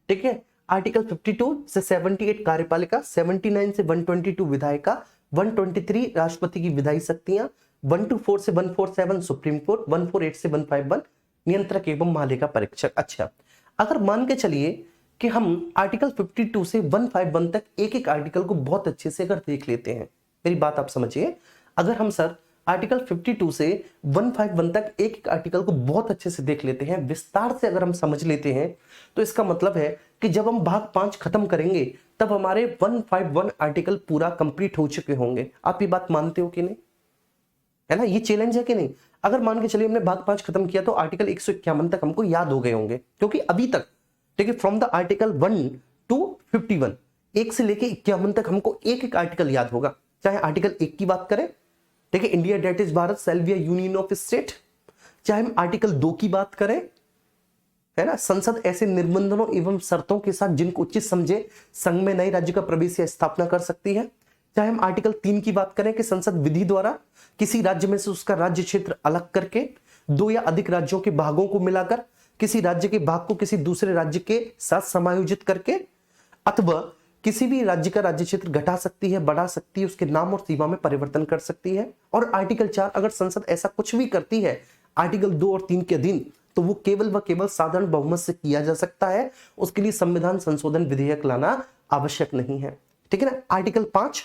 [SPEAKER 1] ठीक है। आर्टिकल 52 से 78 कार्यपालिका, 79 से 122 विधायिका, 123 राष्ट्रपति की विधायी शक्तियां, 124 से 147 सुप्रीम कोर्ट, 148 से 151 नियंत्रक एवं महालेखा परीक्षक। अच्छा, अगर मान के चलिए कि हम आर्टिकल 52 से 151 तक एक एक आर्टिकल को बहुत अच्छे से अगर देख लेते हैं, मेरी बात आप समझिए, अगर हम सर आर्टिकल 52 से 151 तक एक एक आर्टिकल को बहुत अच्छे से देख लेते हैं, विस्तार से अगर हम समझ लेते हैं, तो इसका मतलब है कि जब हम भाग 5 खत्म करेंगे तब हमारे 151 आर्टिकल पूरा कंप्लीट हो चुके होंगे। आप ये बात मानते हो कि नहीं, है ना, ये चैलेंज है कि नहीं। अगर मान के चलिए हमने भाग 5 खत्म किया तो आर्टिकल 151 तक हमको याद हो गए होंगे, क्योंकि अभी तक, ठीक है, फ्रॉम द आर्टिकल 1 टू 51, 1 से लेके 51 तक हमको एक एक आर्टिकल याद होगा। चाहे आर्टिकल 1 की बात करें, ठीक है, India that is Bharat shall be a union of state, चाहे हम आर्टिकल 2 की बात करें, है ना, संसद ऐसे निबंधनों एवं शर्तों के साथ जिनको उचित समझे संघ में नए राज्य का प्रवेश या स्थापना कर सकती है, चाहे हम आर्टिकल 3 की बात करें कि संसद विधि द्वारा किसी राज्य में से उसका राज्य क्षेत्र अलग करके 2 या अधिक राज्यों के भागों को मिलाकर किसी राज्य के भाग को किसी दूसरे राज्य के साथ समायोजित करके अथवा किसी भी राज्य का राज्य क्षेत्र घटा सकती है, बढ़ा सकती है, उसके नाम और सीमा में परिवर्तन कर सकती है। और आर्टिकल 4, अगर संसद ऐसा कुछ भी करती है आर्टिकल 2 और 3 के अधीन, तो वो केवल व केवल साधारण बहुमत से किया जा सकता है, उसके लिए संविधान संशोधन विधेयक लाना आवश्यक नहीं है, ठीक है ना। आर्टिकल 5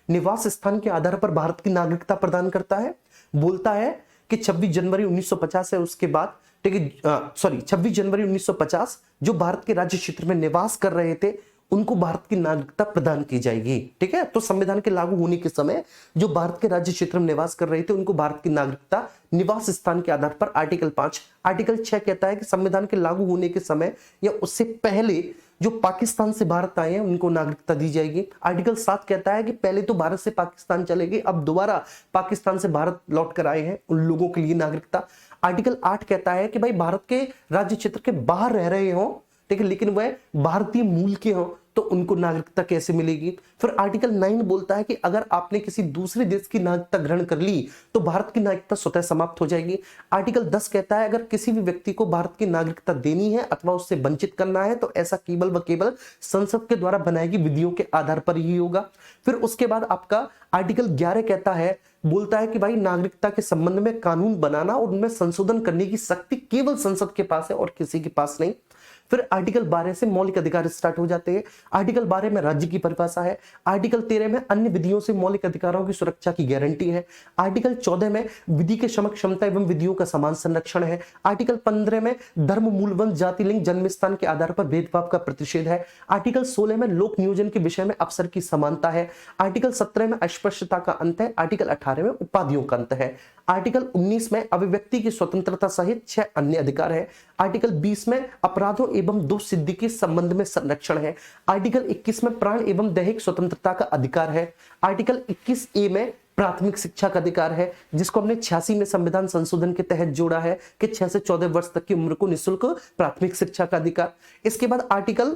[SPEAKER 1] निवास स्थान के आधार पर भारत की नागरिकता प्रदान करता है, बोलता है कि 26 जनवरी 1950 है उसके बाद, ठीक है, 26 जनवरी 1950 जो भारत के राज्य क्षेत्र में निवास कर रहे थे उनको भारत की नागरिकता प्रदान की जाएगी, ठीक है। तो संविधान के लागू होने के समय जो भारत के राज्य क्षेत्र में निवास कर रहे थे उनको भारत की नागरिकता निवास स्थान के आधार पर आर्टिकल 5। आर्टिकल 6 कहता है कि संविधान के लागू होने के समय या उससे पहले जो पाकिस्तान से भारत आए हैं उनको नागरिकता दी जाएगी। आर्टिकल 7 कहता है कि पहले तो भारत से पाकिस्तान चले गए, अब दोबारा पाकिस्तान से भारत लौट कर आए हैं, उन लोगों के लिए नागरिकता। आर्टिकल 8 कहता है कि भाई भारत के राज्य क्षेत्र के बाहर रह रहे हो, ठीक है, लेकिन वह भारतीय मूल के हो तो उनको नागरिकता कैसे मिलेगी। फिर आर्टिकल 9 बोलता है कि अगर आपने किसी दूसरे देश की नागरिकता ग्रहण कर ली तो भारत की नागरिकता स्वतः समाप्त हो जाएगी। आर्टिकल 10 कहता है अगर किसी भी व्यक्ति को भारत की नागरिकता देनी है अथवा उससे वंचित करना है तो ऐसा केवल व केवल संसद के द्वारा बनाई गई विधियों के आधार पर ही होगा। फिर उसके बाद आपका आर्टिकल 11 कहता है, बोलता है कि भाई नागरिकता के संबंध में कानून बनाना और उनमें संशोधन करने की शक्ति केवल संसद के पास है और किसी के पास नहीं। फिर आर्टिकल 12 से मौलिक अधिकार स्टार्ट हो जाते हैं। आर्टिकल 12 में राज्य की परिभाषा है। आर्टिकल 13 में अन्य विधियों से मौलिक अधिकारों की सुरक्षा की गारंटी है। आर्टिकल 14 में विधि के समक्ष क्षमता एवं विधियों का समान संरक्षण है। आर्टिकल 15 में धर्म, मूल, वंश, जाति, लिंग, जन्म स्थान के आधार पर भेदभाव का प्रतिषेध है। आर्टिकल 16 में लोक नियोजन के विषय में अवसर की समानता है। आर्टिकल 17 में अस्पृश्यता का अंत है। आर्टिकल 18 में उपाधियों का अंत है। आर्टिकल 19 में अभिव्यक्ति की स्वतंत्रता सहित 6 अन्य अधिकार है। आर्टिकल 20 में अपराधों एवं दोष सिद्धि के संबंध में संरक्षण है। आर्टिकल 21 में प्राण एवं दैहिक स्वतंत्रता का अधिकार है। आर्टिकल 21A में प्राथमिक शिक्षा का अधिकार है, जिसको हमने 86 में संविधान संशोधन के तहत जोड़ा है कि 6 से 14 वर्ष तक की उम्र को निःशुल्क प्राथमिक शिक्षा का अधिकार। इसके बाद आर्टिकल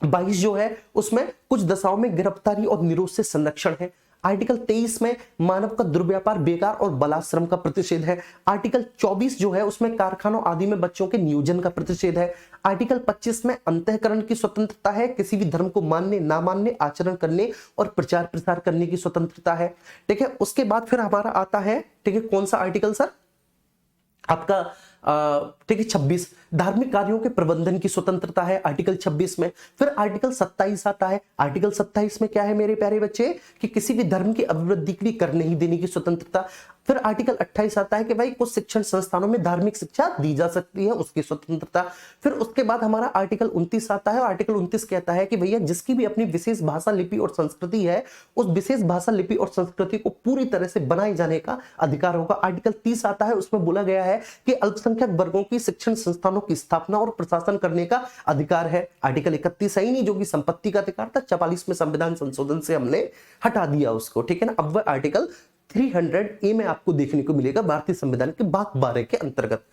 [SPEAKER 1] 22 जो है उसमें कुछ दशाओं में गिरफ्तारी और निरोध से संरक्षण है। आर्टिकल 23 में मानव का दुर्व्यापार, बेकार और बलाश्रम का प्रतिषेध है। आर्टिकल 24 जो है उसमें कारखानों आदि में बच्चों के नियोजन का प्रतिषेध है। आर्टिकल 25 में अंतःकरण की स्वतंत्रता है, किसी भी धर्म को मानने ना मानने, आचरण करने और प्रचार प्रसार करने की स्वतंत्रता है। ठीक है, उसके बाद फिर हमारा आता है, ठीक है, कौन सा आर्टिकल सर आपका, ठीक है 26, धार्मिक कार्यों के प्रबंधन की स्वतंत्रता है आर्टिकल 26 में। फिर आर्टिकल 27 आता है। आर्टिकल 27 में क्या है मेरे प्यारे बच्चे, कि किसी भी धर्म की अभिवृद्धि के लिए कर नहीं देने की स्वतंत्रता। फिर आर्टिकल 28 आता है कि भाई कुछ शिक्षण संस्थानों में धार्मिक शिक्षा दी जा सकती है, उसकी स्वतंत्रता। फिर उसके बाद हमारा आर्टिकल 29 आता है। आर्टिकल 29 कहता है कि भैया जिसकी भी अपनी विशेष भाषा, लिपि और संस्कृति है, उस विशेष भाषा, लिपि और संस्कृति को पूरी तरह से बनाए जाने का अधिकार होगा। आर्टिकल 30 आता है, उसमें बोला गया है कि अल्पसंख्यक वर्गों की शिक्षण संस्थानों की स्थापना और प्रशासन करने का अधिकार है। आर्टिकल 31 है ही नहीं, जो कि संपत्ति का अधिकार था, 44 में संविधान संशोधन से हमने हटा दिया उसको। ठीक है ना, अब वह आर्टिकल 300A में आपको देखने को मिलेगा भारतीय संविधान के भाग 12 के अंतर्गत।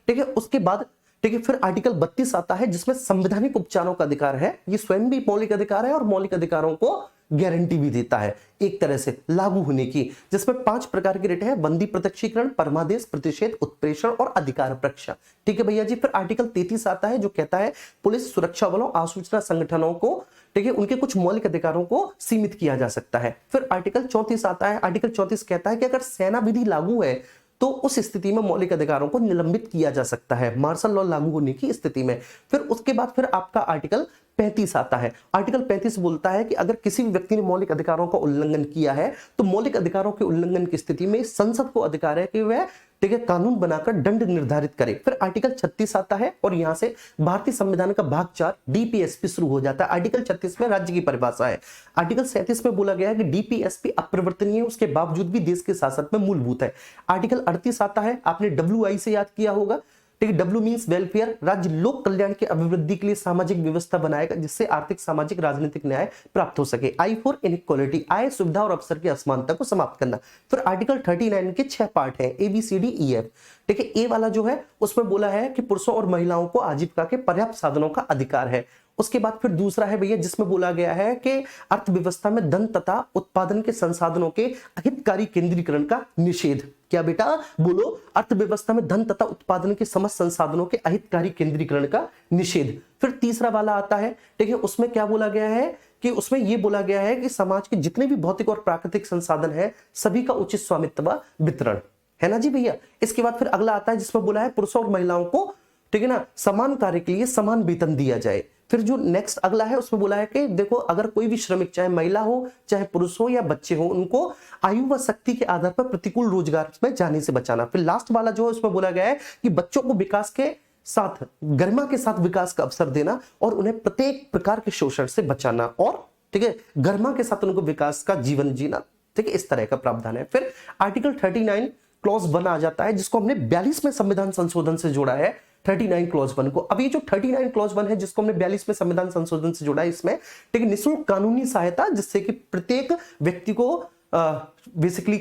[SPEAKER 1] ठीक है, उसके बाद ठीक है फिर आर्टिकल 32 आता है, जिसमें संवैधानिक उपचारों का अधिकार है। ये स्वयं भी मौलिक अधिकार है और मौलिक अधिकारों को गारंटी भी देता है एक तरह से लागू होने की, जिसमें 5 प्रकार के रिट है: बंदी, प्रत्यक्षीकरण, परमादेश, प्रतिषेध, उत्प्रेषण और अधिकार प्रक्षा। ठीक है भैया जी। फिर आर्टिकल 33 आता है, जो कहता है पुलिस, सुरक्षा बलों, आसूचना संगठनों को, ठीक है, उनके कुछ मौलिक अधिकारों को सीमित किया जा सकता है। फिर आर्टिकल 34 आता है। आर्टिकल 34 कहता है कि अगर सेना विधि लागू है तो उस स्थिति में मौलिक अधिकारों को निलंबित किया जा सकता है, मार्शल लॉ लागू होने की स्थिति में। फिर उसके बाद फिर आपका आर्टिकल 35 आता है। आर्टिकल 35 बोलता है कि अगर किसी भी व्यक्ति ने मौलिक अधिकारों का उल्लंघन किया है तो मौलिक अधिकारों के उल्लंघन की स्थिति में संसद को अधिकार है कि वह, ठीक है, कानून बनाकर दंड निर्धारित करे। फिर आर्टिकल 36 आता है और यहां से भारतीय संविधान का भाग 4 डीपीएसपी शुरू हो जाता है। आर्टिकल 36 में राज्य की परिभाषा है। आर्टिकल 37 में बोला गया है कि डीपीएसपी अपरिवर्तनीय है, उसके बावजूद भी देश के शासन में मूलभूत है। आर्टिकल 38 आता है, आपने WI से याद किया होगा, ठीक है, W मींस वेलफेयर, राज्य लोक कल्याण के अभिवृद्धि के लिए सामाजिक व्यवस्था बनाएगा जिससे आर्थिक, सामाजिक, राजनीतिक न्याय प्राप्त हो सके। I फॉर इनइक्वालिटी, आय, सुविधा और अवसर की असमानता को समाप्त करना। फिर आर्टिकल 39 के 6 पार्ट हैं, ABCDEF। ठीक है, ए वाला जो है उसमें बोला है कि पुरुषों और महिलाओं को आजीविका के पर्याप्त साधनों का अधिकार है। उसके बाद फिर दूसरा है भैया, जिसमें बोला गया है कि अर्थव्यवस्था में धन तथा उत्पादन के संसाधनों के अहितकारी केंद्रीकरण का निषेध। क्या बेटा बोलो, अर्थव्यवस्था में धन तथा उत्पादन के समस्त संसाधनों के अहितकारी केंद्रीकरण का निषेध। फिर तीसरा वाला आता है, ठीक है, उसमें क्या बोला गया है कि उसमें यह बोला गया है कि समाज के जितने भी भौतिक और प्राकृतिक संसाधन है सभी का उचित स्वामित्व वितरण, है ना जी भैया। इसके बाद फिर अगला आता है, जिसमें बोला है पुरुषों और महिलाओं को, ठीक है ना, समान कार्य के लिए समान वेतन दिया जाए। फिर जो नेक्स्ट अगला है उसमें बोला है कि देखो, अगर कोई भी श्रमिक, चाहे महिला हो, चाहे पुरुष हो या बच्चे हो, उनको आयु व शक्ति के आधार पर प्रतिकूल रोजगार में जाने से बचाना। फिर लास्ट वाला जो है उसमें बोला गया है कि बच्चों को विकास के साथ, गरिमा के साथ विकास का अवसर देना और उन्हें प्रत्येक प्रकार के शोषण से बचाना, और ठीक है, गरिमा के साथ उनको विकास का जीवन जीना। ठीक है, इस तरह का प्रावधान है। फिर आर्टिकल 39 क्लॉज 1 आ जाता है, जिसको हमने 42 में संविधान संशोधन से जोड़ा है, 39 क्लॉज 1 को। अब ये जो 39 क्लॉज 1 है, जिसको हमने 42 में संविधान संशोधन से जोड़ा है, इसमें ठीक है निःशुल्क कानूनी सहायता, जिससे कि प्रत्येक व्यक्ति को बेसिकली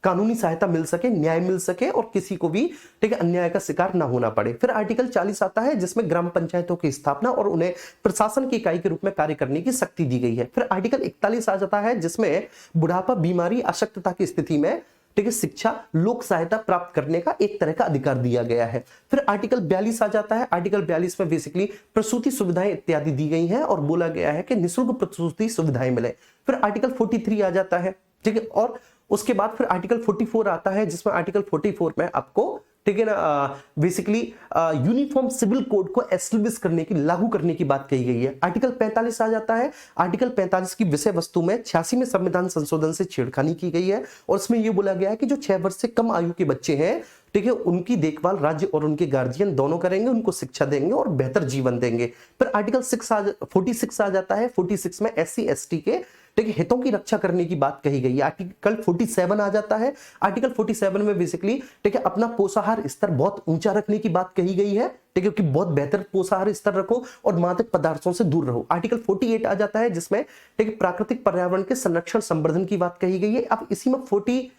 [SPEAKER 1] कानूनी सहायता मिल सके, न्याय मिल सके और किसी को भी, ठीक है, अन्याय का शिकार ना होना पड़े। फिर आर्टिकल 40 आता है, जिसमें ग्राम पंचायतों की स्थापना और उन्हें प्रशासन की इकाई के रूप में कार्य करने की शक्ति दी गई है। फिर आर्टिकल 41 आ जाता है, जिसमें बुढ़ापा, बीमारी, अशक्तता की स्थिति में, ठीक है, शिक्षा, लोक सहायता प्राप्त करने का एक तरह का अधिकार दिया गया है। फिर आर्टिकल 42 आ जाता है। आर्टिकल 42 में बेसिकली प्रसूति सुविधाएं इत्यादि दी गई हैं और बोला गया है कि निःशुल्क प्रसूति सुविधाएं मिले। फिर आर्टिकल 43 आ जाता है, ठीक है, और उसके बाद फिर आर्टिकल 44 आता है, जिसमें आर्टिकल 44 में आपको, ठीक है ना, बेसिकली यूनिफॉर्म सिविल कोड को एस्टेब्लिश करने की, लागू करने की बात कही गई है। आर्टिकल 45 आ जाता है। आर्टिकल 45 की विषय वस्तु में 86 में संविधान संशोधन से छेड़खानी की गई है और इसमें यह बोला गया है कि जो 6 वर्ष से कम आयु के बच्चे हैं, ठीक है, उनकी देखभाल राज्य और उनके गार्जियन दोनों करेंगे, उनको शिक्षा देंगे और बेहतर जीवन देंगे। फिर आर्टिकल 46 आ जाता है। 46 में SC ST के, ठीक है, हितों की रक्षा करने की बात कही गई है। आर्टिकल 47 आ जाता है। आर्टिकल 47 में बेसिकली, ठीक है, अपना पोषाहार स्तर बहुत ऊंचा रखने की बात कही गई है, ठीक है, कि बहुत बेहतर पोषाहार स्तर रखो और मादक पदार्थों से दूर रहो। आर्टिकल 48 आ जाता है, जिसमें, ठीक है, प्राकृतिक पर्यावरण के संरक्षण संवर्धन की बात कही गई है। अब इसी में 48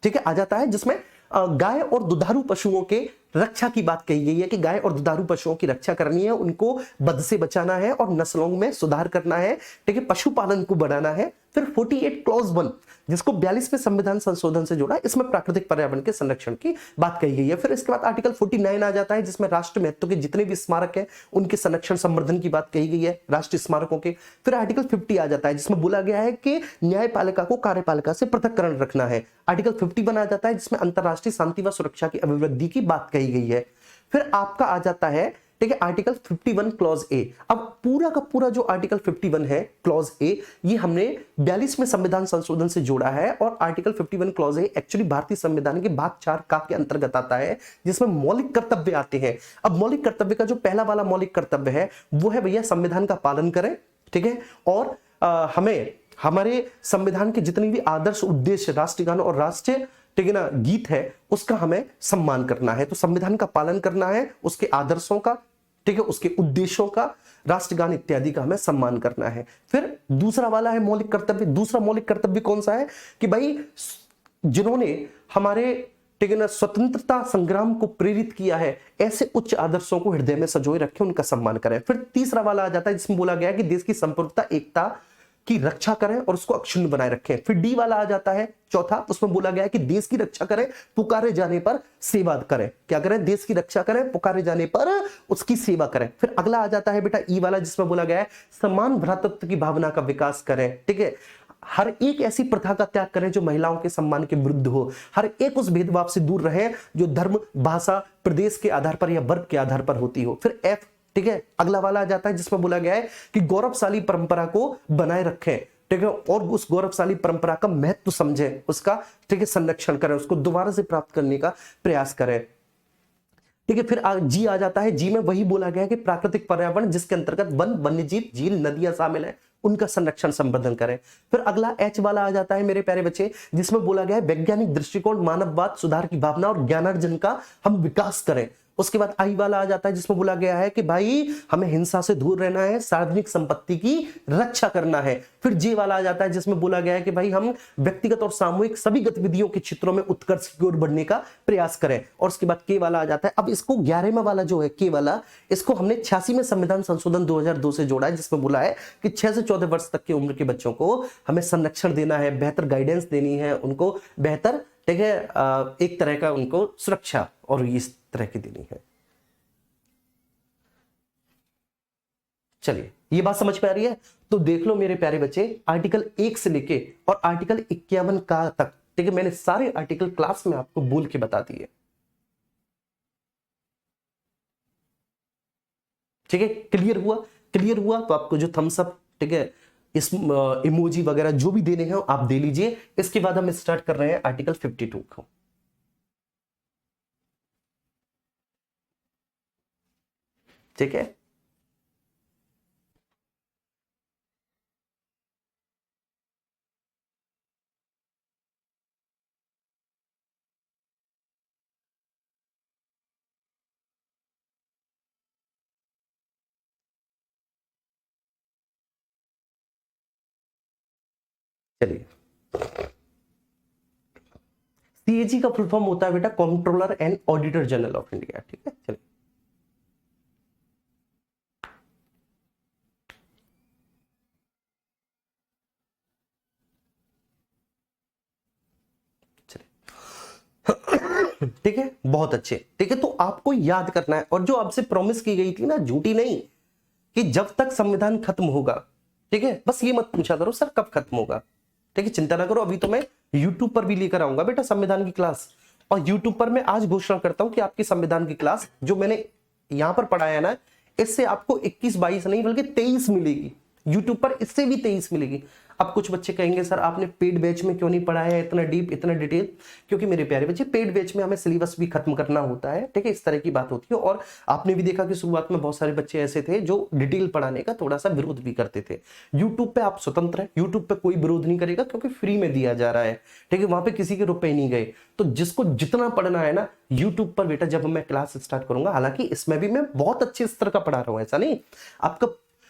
[SPEAKER 1] ठीक है आ जाता है, जिसमें गाय और दुधारू पशुओं के रक्षा की बात कही गई है कि गाय और दुधारू पशुओं की रक्षा करनी है, उनको बद से बचाना है और नस्लों में सुधार करना है, ठीक है, पशुपालन को बढ़ाना है। फिर 48 क्लॉज 1 जिसको 42वें संविधान संशोधन से जोड़ा, इसमें प्राकृतिक पर्यावरण के संरक्षण की बात कही गई है। फिर इसके बाद आर्टिकल 49 आ जाता है जिसमें राष्ट्र महत्व के जितने भी स्मारक है उनके संरक्षण संवर्धन की बात कही गई है, राष्ट्रीय स्मारकों के। फिर आर्टिकल 50 आ जाता है जिसमें बोला गया है कि न्यायपालिका को कार्यपालिका से पृथक्करण रखना है। आर्टिकल 51 आ जाता है जिसमें अंतरराष्ट्रीय शांति व सुरक्षा की अभिवृद्धि की बात कही गई है। फिर आपका आ जाता है, ठीक है, आर्टिकल 51 क्लॉज ए। अब पूरा का पूरा जो आर्टिकल 51 है क्लॉज ए, ये हमने 42वें संविधान संशोधन से जोड़ा है। और आर्टिकल 51 क्लॉज ए एक्चुअली भारतीय संविधान के भाग 4 का के अंतर्गत आता है जिसमें मौलिक कर्तव्य आते हैं। अब मौलिक कर्तव्य का जो पहला वाला मौलिक कर्तव्य है वो है भैया संविधान का पालन करें, ठीक है, और हमें हमारे संविधान के जितनी भी आदर्श उद्देश्य, राष्ट्रगान और राष्ट्रीय, ठीक है ना, गीत है उसका हमें सम्मान करना है। तो संविधान का पालन करना है, उसके आदर्शों का, ठीक है, उसके उद्देश्यों का, राष्ट्रगान इत्यादि का हमें सम्मान करना है। फिर दूसरा वाला है मौलिक कर्तव्य। दूसरा मौलिक कर्तव्य कौन सा है कि भाई जिन्होंने हमारे, ठीक है ना, स्वतंत्रता संग्राम को प्रेरित किया है, ऐसे उच्च आदर्शों को हृदय में संजोए रखें, उनका सम्मान करें। फिर तीसरा वाला आ जाता है जिसमें बोला गया है कि देश की संप्रभुता एकता की रक्षा करें और उसको अक्षुण्ण बनाए रखें। फिर डी वाला आ जाता है चौथा, उसमें बोला गया है कि देश की रक्षा करें, पुकारे जाने पर सेवा करें। क्या करें? देश की रक्षा करें, पुकारे जाने पर उसकी सेवा करें। फिर अगला आ जाता है बेटा ई वाला जिसमें बोला गया है समान भ्रातृत्व की भावना का विकास करें, ठीक है, हर एक ऐसी प्रथा का त्याग करें जो महिलाओं के सम्मान के विरुद्ध हो, हर एक उस भेदभाव से दूर रहे जो धर्म, भाषा, प्रदेश के आधार पर या वर्ग के आधार पर होती हो। फिर एफ, ठीक है, अगला वाला आ जाता है जिसमें बोला गया है कि गौरवशाली परंपरा को बनाए रखें, ठीक है, और उस गौरवशाली परंपरा का महत्व समझें, उसका, ठीक है, संरक्षण करें, उसको दोबारा से प्राप्त करने का प्रयास करें, ठीक है। फिर जी आ जाता है, जी में वही बोला गया है कि प्राकृतिक पर्यावरण जिसके अंतर्गत वन, वन्यजीव, झील, नदियां शामिल है, उनका संरक्षण संवर्धन करें। फिर अगला एच वाला आ जाता है मेरे प्यारे बच्चे जिसमें बोला गया है वैज्ञानिक दृष्टिकोण, मानववाद, सुधार की भावना और ज्ञानार्जन का हम विकास करें। उसके बाद आई वाला आ जाता है जिसमें बोला गया है कि भाई हमें हिंसा से दूर रहना है, सार्वजनिक संपत्ति की रक्षा करना है। फिर जे वाला आ जाता है जिसमें बोला गया है कि भाई हम व्यक्तिगत और सामूहिक सभी गतिविधियों के क्षेत्रों में उत्कर्ष की ओर बढ़ने का प्रयास करें। और उसके बाद के वाला आ जाता है, अब इसको 11वां वाला जो है के वाला, इसको हमने 86वें संविधान संशोधन 2002 से जोड़ा है जिसमें बोला है कि 6 से 14 वर्ष तक की उम्र के बच्चों को हमें संरक्षण देना है, बेहतर गाइडेंस देनी है, उनको बेहतर, ठीक है, एक तरह का उनको सुरक्षा और इस तरह की देनी है। चलिए ये बात समझ में आ रही है? तो देख लो मेरे प्यारे बच्चे, आर्टिकल 1 से लेके और आर्टिकल 51 का तक, ठीक है, मैंने सारे आर्टिकल क्लास में आपको बोल के बता दिए, ठीक है। क्लियर हुआ? क्लियर हुआ तो आपको जो थम्स अप, ठीक है, इस इमोजी वगैरह जो भी देने हैं आप दे लीजिए। इसके बाद हम स्टार्ट कर रहे हैं आर्टिकल 52 को। ठीक है, चलिए। सीएजी का फुल फॉर्म होता है बेटा controller and auditor general of India, ठीक है। चलिए ठीक है, बहुत अच्छे, ठीक है। तो आपको याद करना है, और जो आपसे प्रॉमिस की गई थी ना, झूठी नहीं, कि जब तक संविधान खत्म होगा, ठीक है, बस ये मत पूछा करो सर कब खत्म होगा, ठीक है, चिंता ना करो। अभी तो मैं यूट्यूब पर भी लेकर आऊंगा बेटा संविधान की क्लास, और यूट्यूब पर मैं आज घोषणा करता हूं कि आपकी संविधान की क्लास जो मैंने यहां पर पढ़ाया ना, इससे आपको 21-22 नहीं बल्कि 23 मिलेगी यूट्यूब पर, इससे भी 23 मिलेगी। अब कुछ बच्चे कहेंगे सर आपने पेड बैच में क्यों नहीं पढ़ाया इतना डीप, इतना डिटेल? क्योंकि मेरे प्यारे बच्चे पेड बैच में हमें सिलेबस भी खत्म करना होता है, ठीक है, इस तरह की बात होती है। और आपने भी देखा कि शुरुआत में बहुत सारे बच्चे ऐसे थे जो डिटेल पढ़ाने का थोड़ा सा विरोध भी करते थे। यूट्यूब पे आप स्वतंत्र है, यूट्यूब पे कोई विरोध नहीं करेगा क्योंकि फ्री में दिया जा रहा है, ठीक है, वहां पे किसी के रुपए नहीं गए। तो जिसको जितना पढ़ना है ना यूट्यूब पर बेटा, जब मैं क्लास स्टार्ट करूंगा, हालांकि इसमें भी मैं बहुत अच्छे स्तर का पढ़ा रहा हूं, ऐसा नहीं। आपका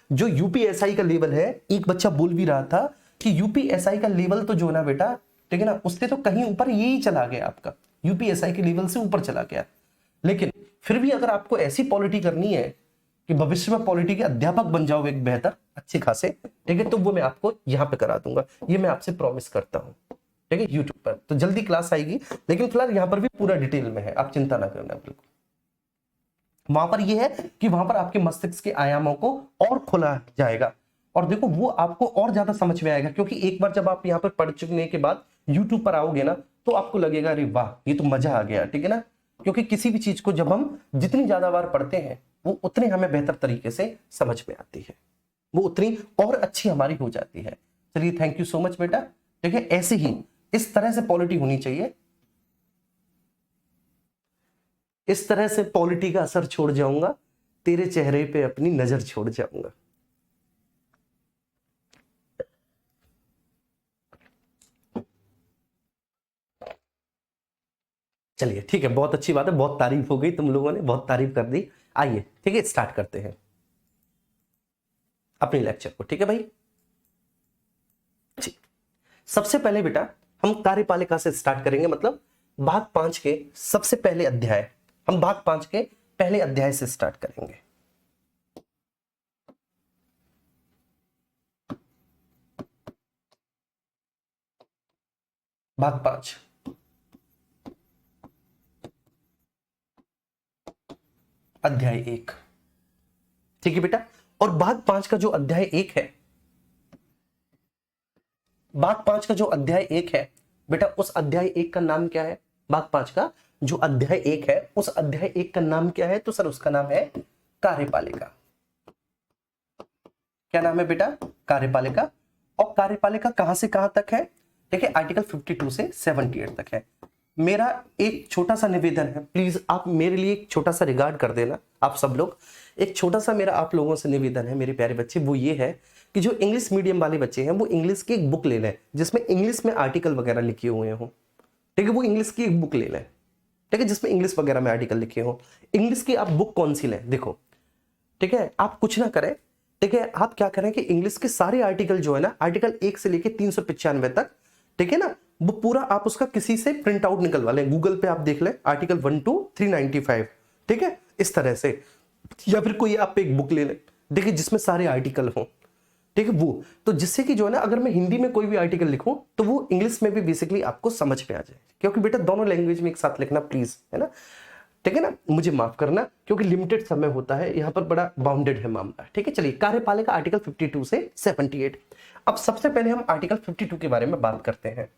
[SPEAKER 1] जो यूपीएसआई का लेवल है, एक बच्चा बोल भी रहा था कि यूपीएसआई का लेवल तो जो है ना बेटा, ठीक है ना, उससे तो कहीं ऊपर यही चला गया, आपका यूपीएसआई के लेवल से ऊपर चला गया। लेकिन फिर भी अगर आपको ऐसी पॉलिटी करनी है कि भविष्य में पॉलिटी के अध्यापक बन जाओ एक बेहतर, अच्छे खासे, ठीक है। तो वो मैं आपको यहाँ पे करा दूंगा, ये मैं आपसे प्रॉमिस करता हूँ, ठीक है, यूट्यूब पर। तो जल्दी क्लास आएगी, लेकिन फिलहाल यहाँ पर भी पूरा डिटेल में है, आप चिंता ना करना बिल्कुल। वहां पर ये है कि वहां पर आपके मस्तिष्क के आयामों को और खोला जाएगा, और देखो वो आपको और ज्यादा समझ में आएगा, क्योंकि एक बार जब आप यहाँ पर पढ़ चुकने के बाद यूट्यूब पर आओगे ना, तो आपको लगेगा अरे वाह ये तो मजा आ गया, ठीक है ना। क्योंकि किसी भी चीज को जब हम जितनी ज्यादा बार पढ़ते हैं, वो उतनी हमें बेहतर तरीके से समझ में आती है, वो उतनी और अच्छी हमारी हो जाती है। चलिए, थैंक यू सो मच बेटा, ठीक है। ऐसे ही इस तरह से पॉलिटी होनी चाहिए, इस तरह से पॉलिटी का असर छोड़ जाऊंगा, तेरे चेहरे पे अपनी नजर छोड़ जाऊंगा। चलिए ठीक है, बहुत अच्छी बात है, बहुत तारीफ हो गई, तुम लोगों ने बहुत तारीफ कर दी। आइए ठीक है, स्टार्ट करते हैं अपने लेक्चर को, ठीक है भाई। ठीक, सबसे पहले बेटा हम कार्यपालिका से स्टार्ट करेंगे, मतलब भाग 5 के सबसे पहले अध्याय, हम भाग 5 के पहले अध्याय से स्टार्ट करेंगे। भाग 5 अध्याय 1, ठीक है बेटा। और भाग 5 का जो अध्याय 1 है, भाग 5 का जो अध्याय 1 है बेटा, उस अध्याय 1 का नाम क्या है? भाग 5 का जो अध्याय 1 है, उस अध्याय 1 का नाम क्या है? तो सर उसका नाम है कार्यपालिका। क्या नाम है बेटा? कार्यपालिका। और कार्यपालिका कहां से कहां तक है? देखिए आर्टिकल 52 से 78 तक है। मेरा एक छोटा सा निवेदन है, प्लीज आप मेरे लिए एक छोटा सा रिगार्ड कर देना, आप सब लोग। एक छोटा सा मेरा आप लोगों से निवेदन है मेरे प्यारे बच्चे, वो ये है कि जो इंग्लिश मीडियम वाले बच्चे हैं वो इंग्लिश की एक बुक ले लें जिसमें इंग्लिश में आर्टिकल वगैरह लिखे हुए हों, ठीक है। वो इंग्लिश की एक बुक ले लें, ठीक है, जिसमें इंग्लिश वगैरह में आर्टिकल लिखे हों। इंग्लिश की आप बुक कौन सी लें? देखो, ठीक है, आप कुछ ना करें, ठीक है, आप क्या करें कि इंग्लिश के सारे आर्टिकल जो है ना, आर्टिकल 1 से लेके 395 तक, ठीक है ना, वो पूरा आप उसका किसी से प्रिंट आउट निकलवा लें, गूगल पे आप देख लें आर्टिकल 1 to 395, ठीक है, इस तरह से। या फिर कोई आप एक बुक ले लें, देखिए जिसमें सारे आर्टिकल हों, ठीक है, वो तो जिससे कि जो है ना, अगर मैं हिंदी में कोई भी आर्टिकल लिखूं तो वो इंग्लिश में भी बेसिकली आपको समझ में आ जाए, क्योंकि बेटा दोनों लैंग्वेज में एक साथ लिखना प्लीज, है ना, ठीक है ना, मुझे माफ करना क्योंकि लिमिटेड समय होता है यहाँ पर, बड़ा बाउंडेड है मामला, ठीक है। चलिए, कार्यपालिका आर्टिकल 52 से 78। अब सबसे पहले हम आर्टिकल 52 के बारे में बात करते हैं।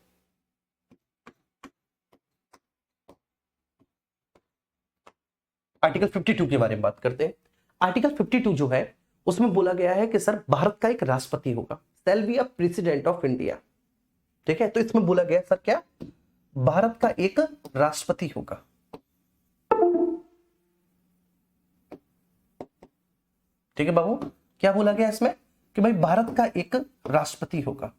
[SPEAKER 1] आर्टिकल 52 के बारे में बात करते हैं। आर्टिकल 52 जो है उसमें बोला गया है कि सर भारत का एक राष्ट्रपति होगा, शैल be a president of India, ठीक है। तो इसमें बोला गया सर क्या? भारत का एक राष्ट्रपति होगा, ठीक है बाबू। क्या बोला गया इसमें? कि भाई भारत का एक राष्ट्रपति होगा।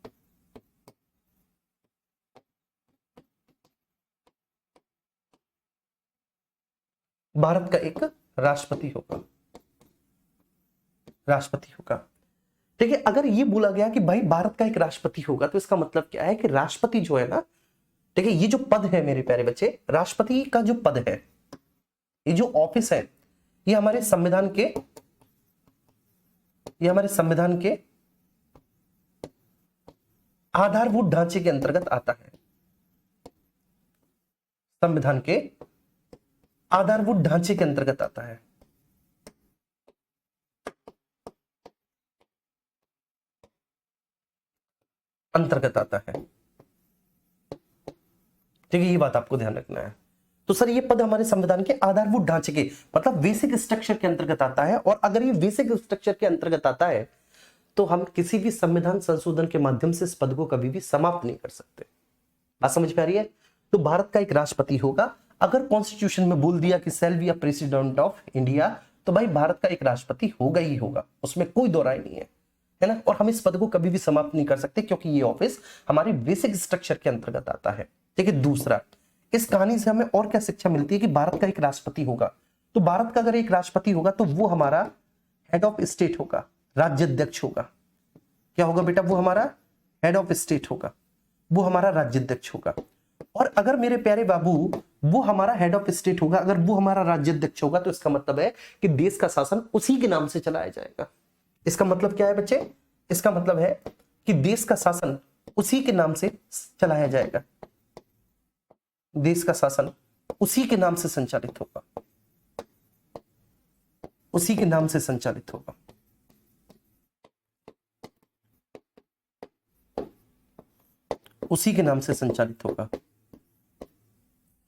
[SPEAKER 1] भारत का एक राष्ट्रपति होगा, राष्ट्रपति होगा, ठीक है। अगर ये बोला गया कि भाई भारत का एक राष्ट्रपति होगा, तो इसका मतलब क्या है कि राष्ट्रपति जो है ना, ठीक है, ये जो पद है मेरे प्यारे बच्चे, राष्ट्रपति का जो पद है, ये जो ऑफिस है, ये हमारे संविधान के, ये हमारे संविधान के आधारभूत ढांचे के अंतर्गत आता है, संविधान के आधारभूत ढांचे के अंतर्गत आता है। अंतर्गत आता है, ठीक है, ये बात आपको ध्यान रखना है। तो सर ये पद हमारे संविधान के आधारभूत ढांचे के, मतलब बेसिक स्ट्रक्चर के अंतर्गत आता है। और अगर ये बेसिक स्ट्रक्चर के अंतर्गत आता है तो हम किसी भी संविधान संशोधन के माध्यम से इस पद को कभी भी समाप्त नहीं कर सकते। बात समझ में आ रही है? तो भारत का एक राष्ट्रपति होगा। अगर कॉन्स्टिट्यूशन में बोल दिया कि शैल be a president of India, तो भाई भारत का एक राष्ट्रपति होगा ही होगा, उसमें कोई दो राय नहीं है ना। और हम इस पद को कभी भी समाप्त नहीं कर सकते, क्योंकि ये ऑफिस हमारे बेसिक स्ट्रक्चर के अंतर्गत आता है, ठीक है। दूसरा, इस कहानी से हमें और क्या शिक्षा मिलती है कि भारत का एक राष्ट्रपति होगा, तो भारत का अगर एक राष्ट्रपति होगा तो वो हमारा हेड ऑफ स्टेट होगा, राज्याध्यक्ष होगा। क्या होगा बेटा? वो हमारा हेड ऑफ स्टेट होगा, वो हमारा राज्याध्यक्ष होगा। और अगर मेरे प्यारे बाबू वो हमारा हेड ऑफ स्टेट होगा, अगर वो हमारा राज्याध्यक्ष होगा, तो इसका मतलब है कि देश का शासन उसी के नाम से चलाया जाएगा। इसका मतलब क्या है बच्चे? इसका मतलब है कि देश का शासन उसी के नाम से चलाया जाएगा, देश का शासन उसी के नाम से संचालित होगा, उसी के नाम से संचालित होगा। उसी के नाम से संचालित होगा,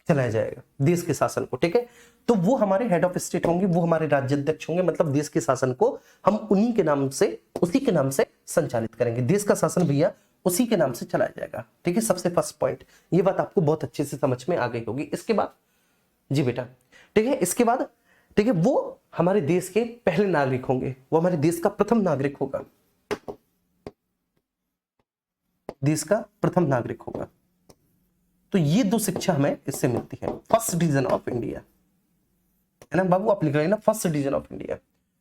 [SPEAKER 1] चलाया जाएगा देश के शासन को। ठीक है, तो वो हमारे हेड ऑफ स्टेट होंगे, वो हमारे राज्याध्यक्ष होंगे, मतलब देश के शासन को हम उन्हीं के नाम से, उसी के नाम से संचालित करेंगे। देश का शासन भैया उसी के नाम से चलाया जाएगा। ठीक है, सबसे फर्स्ट पॉइंट, ये बात आपको बहुत अच्छे से समझ में आ गई होगी। इसके बाद जी बेटा, ठीक है, इसके बाद ठीक है, वो हमारे देश के पहले नागरिक होंगे, वो हमारे देश का प्रथम नागरिक होगा, देश का प्रथम नागरिक होगा। तो ये दो शिक्षा हमें इससे मिलती है। फर्स्ट सिटीजन ऑफ इंडिया, है ना बाबू, आप लिख रहे हैं ना, फर्स्ट सिटीजन ऑफ इंडिया,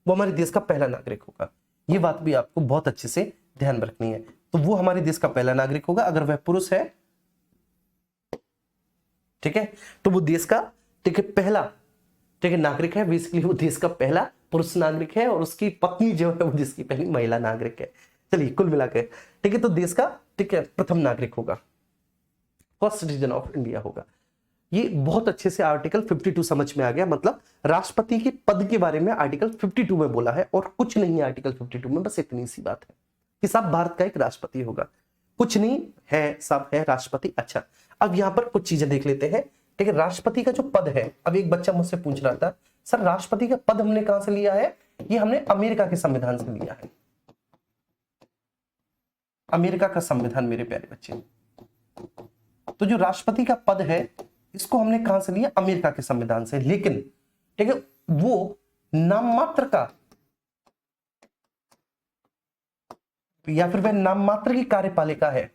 [SPEAKER 1] वो हमारे देश का पहला नागरिक होगा। ये बात भी आपको बहुत अच्छे से ध्यान में रखनी है। तो वो हमारे देश का पहला नागरिक होगा, अगर वह पुरुष है, ठीक है, तो वो देश का, ठीक है, पहला, ठीक है, नागरिक है। बेसिकली वो देश का पहला पुरुष नागरिक है, और उसकी पत्नी जो है वो देश की पहली महिला नागरिक है। चलिए कुल मिलाकर, ठीक है, तो देश का, ठीक है, प्रथम नागरिक होगा, फर्स्ट सिटीजन ऑफ इंडिया होगा। ये बहुत अच्छे से आर्टिकल 52 समझ में आ गया। मतलब राष्ट्रपति के पद के बारे में आर्टिकल 52 में बोला है, और कुछ नहीं है आर्टिकल 52 में, बस इतनी सी बात है कि सब भारत का एक राष्ट्रपति होगा, कुछ नहीं है, सब है राष्ट्रपति। अच्छा, अब यहां पर कुछ चीजें देख लेते हैं। ठीक है, राष्ट्रपति का जो पद है, अब एक बच्चा मुझसे पूछ रहा था, सर राष्ट्रपति का पद हमने कहां से लिया है? ये हमने अमेरिका के संविधान से लिया है, अमेरिका का संविधान मेरे प्यारे बच्चे। तो जो राष्ट्रपति का पद है, इसको हमने कहां से लिया? अमेरिका के संविधान से। लेकिन ठीक है, वो नाम मात्र का, या फिर वह नाम मात्र की कार्यपालिका है,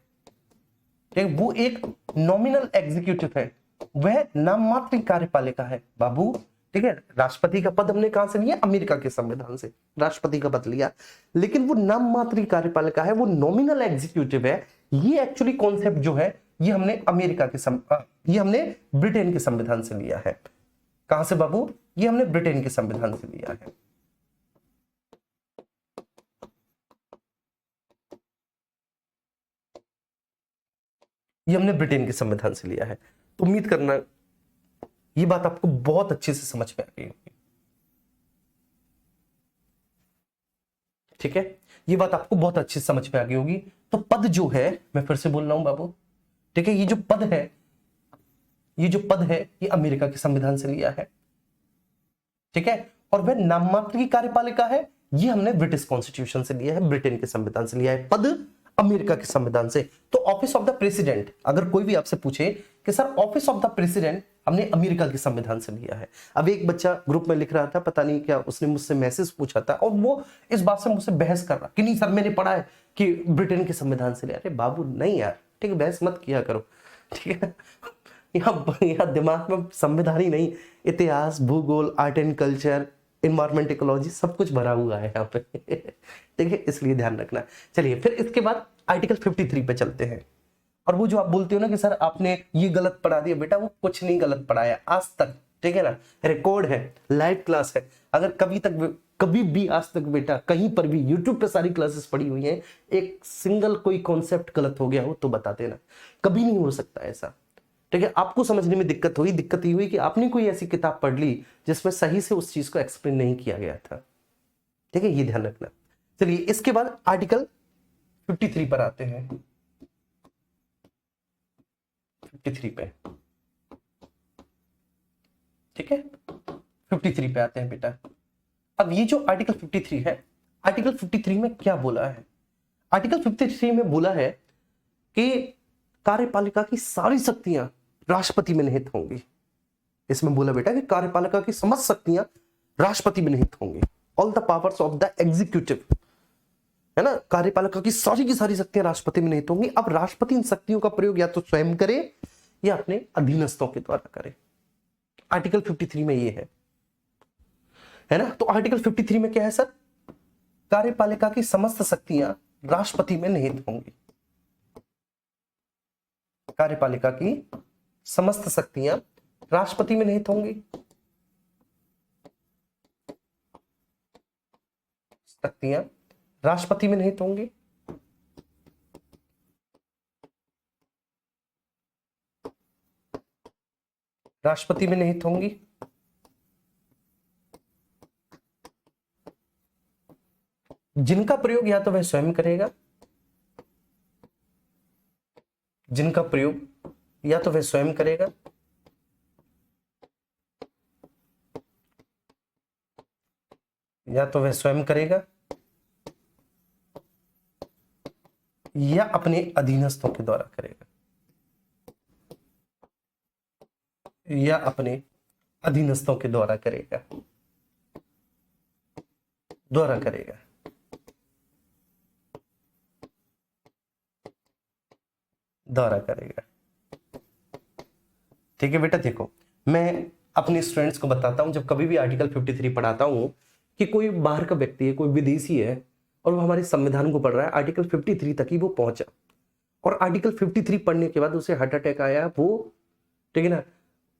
[SPEAKER 1] ठीक है, वो एक नॉमिनल एग्जीक्यूटिव है, वह नाम मात्र की कार्यपालिका है बाबू। ठीक है, राष्ट्रपति का पद हमने कहां से लिया? अमेरिका के संविधान से राष्ट्रपति का पद लिया, लेकिन वो नाम मात्र की कार्यपालिका है, वो नॉमिनल एग्जीक्यूटिव है। ये एक्चुअली कॉन्सेप्ट जो है, ये हमने अमेरिका के ये हमने ब्रिटेन के संविधान से लिया है। कहां से बाबू? ये हमने ब्रिटेन के संविधान से लिया है। ये हमने ब्रिटेन के संविधान से लिया है। तो उम्मीद करना ये बात आपको बहुत अच्छे से समझ में आ गई होगी। ठीक है, ये बात आपको बहुत अच्छे से समझ में आ गई होगी। तो पद जो है, मैं फिर से बोल रहा हूं बाबू, ठीक है, ये जो पद है, ये जो पद है, ये अमेरिका के संविधान से लिया है। ठीक है, और वह नाम मात्र की कार्यपालिका है, ये हमने ब्रिटिश कॉन्स्टिट्यूशन से लिया है, ब्रिटेन के संविधान से लिया है। पद अमेरिका के संविधान से। तो ऑफिस ऑफ द प्रेसिडेंट, अगर कोई भी आपसे पूछे कि sir office of the president हमने अमेरिका के संविधान से लिया है। अब एक बच्चा ग्रुप में लिख रहा था, पता नहीं क्या, उसने मुझसे मैसेज पूछा था, और वो इस बात से मुझसे बहस कर रहा कि नहीं सर मैंने पढ़ा है कि ब्रिटेन के संविधान से लिया। अरे बाबू नहीं यार, ठीक है, बहस मत किया करो। ठीक है, यहाँ दिमाग में संविधान ही नहीं, इतिहास, भूगोल, art and culture, environment, ecology, सब कुछ भरा हुआ है यहाँ पे। ठीक है, इसलिए ध्यान रखना। चलिए फिर इसके बाद आर्टिकल 53 पे चलते हैं। और वो जो आप बोलते हो ना कि सर आपने ये गलत पढ़ा दिया, बेटा वो कुछ नहीं गलत पढ़ाया आज तक। ठीक है ना, रिकॉर्ड है, लाइव क्लास है। अगर कभी भी आज तक बेटा कहीं पर भी यूट्यूब पे सारी क्लासेस पड़ी हुई हैं, एक सिंगल कोई कॉन्सेप्ट गलत हो गया हो तो बता देना, कभी नहीं हो सकता ऐसा। ठीक है, आपको समझने में दिक्कत ये हुई कि आपने कोई ऐसी किताब पढ़ ली जिसमें सही से उस चीज को एक्सप्लेन नहीं किया गया था। ठीक है, ये ध्यान रखना। चलिए इसके बाद आर्टिकल 53 पर आते हैं। 53 पे, ठीक है, 53 पे आते हैं बेटा। अब ये जो आर्टिकल 53 है, आर्टिकल 53 में क्या बोला है? आर्टिकल 53 में बोला है कि कार्यपालिका की सारी शक्तियां राष्ट्रपति में निहित होंगी। इसमें बोला बेटा कि कार्यपालिका की समस्त शक्तियां राष्ट्रपति में निहित होंगी। All the powers of the executive, है ना, कार्यपालिका की सारी शक्तियां राष्ट्रपति में निहित होंगी। अब राष्ट्रपति इन शक्तियों का प्रयोग या तो स्वयं करे या अपने अधीनस्थों के द्वारा करे। आर्टिकल 53 में ये है ना। तो आर्टिकल 53 में क्या है सर? कार्यपालिका की समस्त शक्तियां राष्ट्रपति में निहित होंगी। कार्यपालिका की समस्त शक्तियां राष्ट्रपति में निहित होंगी। शक्तियां राष्ट्रपति में निहित होंगी। राष्ट्रपति में निहित होंगी। जिनका प्रयोग या तो वह स्वयं करेगा, जिनका प्रयोग या तो वह स्वयं करेगा या तो वह स्वयं करेगा या अपने अधीनस्थों के द्वारा करेगा, या अपने अधीनस्थों के द्वारा करेगा, द्वारा करेगा। द्वारा करेगा। ठीक है बेटा, देखो मैं अपने स्टूडेंट्स को बताता हूं, जब कभी भी आर्टिकल 53 पढ़ाता हूं कि कोई बाहर का व्यक्ति है, कोई विदेशी है और वो हमारे संविधान को पढ़ रहा है, आर्टिकल 53 तक ही वो पहुंचा और आर्टिकल 53 पढ़ने के बाद उसे हार्ट अटैक आया, वो ठीक है ना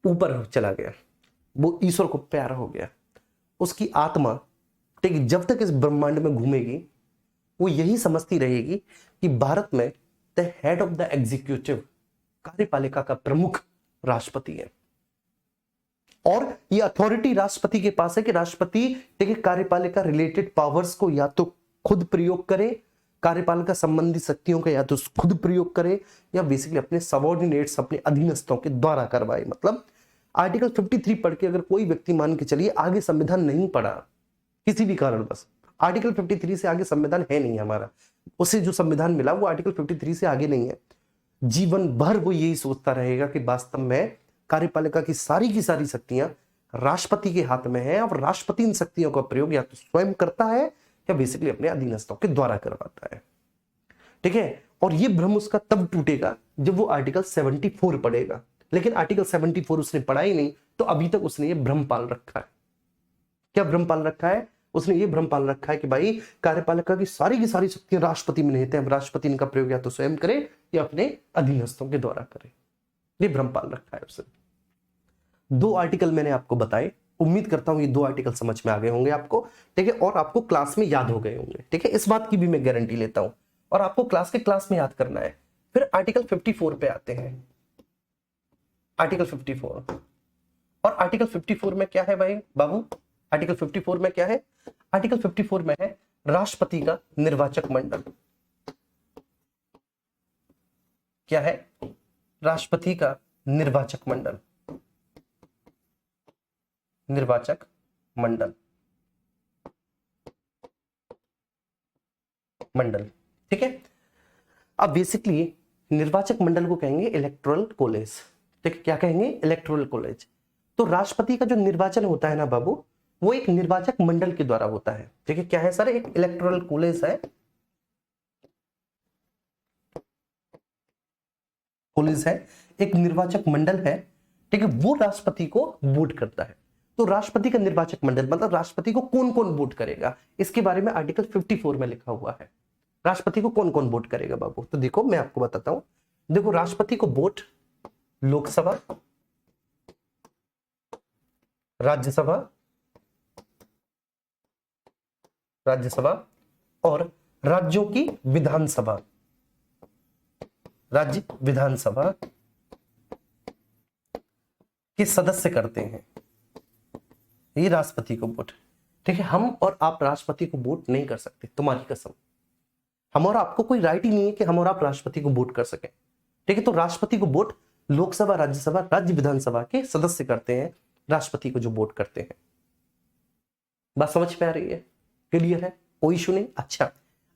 [SPEAKER 1] ऊपर चला गया, वो ईश्वर को प्यारा हो गया। उसकी आत्मा ठीक जब तक इस ब्रह्मांड में घूमेगी वो यही समझती रहेगी कि भारत में the head of the executive, कार्यपालिका का प्रमुख राष्ट्रपति है और ये अथॉरिटी राष्ट्रपति के पास है कि राष्ट्रपति ठीक है कार्यपालिका रिलेटेड पावर्स को या तो खुद प्रयोग करे, कार्यपालिका संबंधी शक्तियों का या तो खुद प्रयोग करे या बेसिकली अपने सबऑर्डिनेट्स, अपने अधीनस्थों के द्वारा करवाए। मतलब आर्टिकल 53 पढ़ के अगर कोई व्यक्ति मान के चलिए आगे संविधान नहीं पढ़ा किसी भी कारण, बस आर्टिकल 53 से आगे संविधान है नहीं हमारा, उसे जो संविधान मिला वो आर्टिकल 53 से आगे नहीं है, जीवन भर वो यही सोचता रहेगा कि वास्तव में कार्यपालिका की सारी शक्तियां राष्ट्रपति के हाथ में है और राष्ट्रपति इन शक्तियों का प्रयोग या तो स्वयं करता है या बेसिकली अपने अधीनस्थों के द्वारा करवाता है। ठीक है, और ये भ्रम उसका तब टूटेगा जब वो आर्टिकल 74 पढ़ेगा, लेकिन आर्टिकल 74 उसने पढ़ा ही नहीं तो अभी तक उसने ये भ्रम पाल रखा है। क्या भ्रम पाल रखा है? उसने ये भ्रम पाल रखा है कि भाई कार्यपालिका की सारी शक्तियां राष्ट्रपति में निहित हैं, राष्ट्रपति इनका प्रयोग या तो स्वयं करे या अपने अधीनस्थों के द्वारा करे। ये भ्रम पाल रखा है उसने। 2 आर्टिकल मैंने आपको बताए, उम्मीद करता हूं ये 2 आर्टिकल समझ में आ गए होंगे आपको, ठीक है, और आपको क्लास में याद हो गए होंगे। ठीक है, इस बात की भी मैं गारंटी लेता हूं और आपको क्लास में याद करना है। फिर आर्टिकल 54 पे आते हैं। आर्टिकल 54 और आर्टिकल 54 में क्या है भाई बाबू? आर्टिकल 54 में क्या है? आर्टिकल 54 में है राष्ट्रपति का निर्वाचक मंडल। क्या है? राष्ट्रपति का निर्वाचक मंडल। निर्वाचक मंडल ठीक है। अब बेसिकली निर्वाचक मंडल को कहेंगे इलेक्टोरल कॉलेज। ठीक है, क्या कहेंगे? Electoral college. तो राष्ट्रपति का जो निर्वाचन होता है ना बाबू, वो एक निर्वाचक मंडल के द्वारा होता है। ठीक है, क्या है सर? एक इलेक्टोरल कॉलेज है, एक निर्वाचक मंडल है। ठीक है, वो राष्ट्रपति को वोट करता है। तो राष्ट्रपति का निर्वाचक मंडल मतलब राष्ट्रपति को कौन कौन वोट करेगा, इसके बारे में आर्टिकल 54 में लिखा हुआ है। राष्ट्रपति को कौन कौन वोट करेगा बाबू? तो देखो मैं आपको बताता हूं। देखो राष्ट्रपति को वोट लोकसभा, राज्यसभा और राज्यों की विधानसभा, राज्य विधानसभा के सदस्य करते हैं ये राष्ट्रपति को वोट। ठीक है, हम और आप राष्ट्रपति को वोट नहीं कर सकते, तुम्हारी कसम। हम और आपको कोई राइट ही नहीं है कि हम और आप राष्ट्रपति को वोट कर सकें। ठीक है, तो राष्ट्रपति को वोट लोकसभा, राज्यसभा, राज्य विधानसभा के सदस्य करते हैं राष्ट्रपति को जो वोट करते हैं। बात समझ में आ रही है? क्लियर है? कोई इशू नहीं? अच्छा,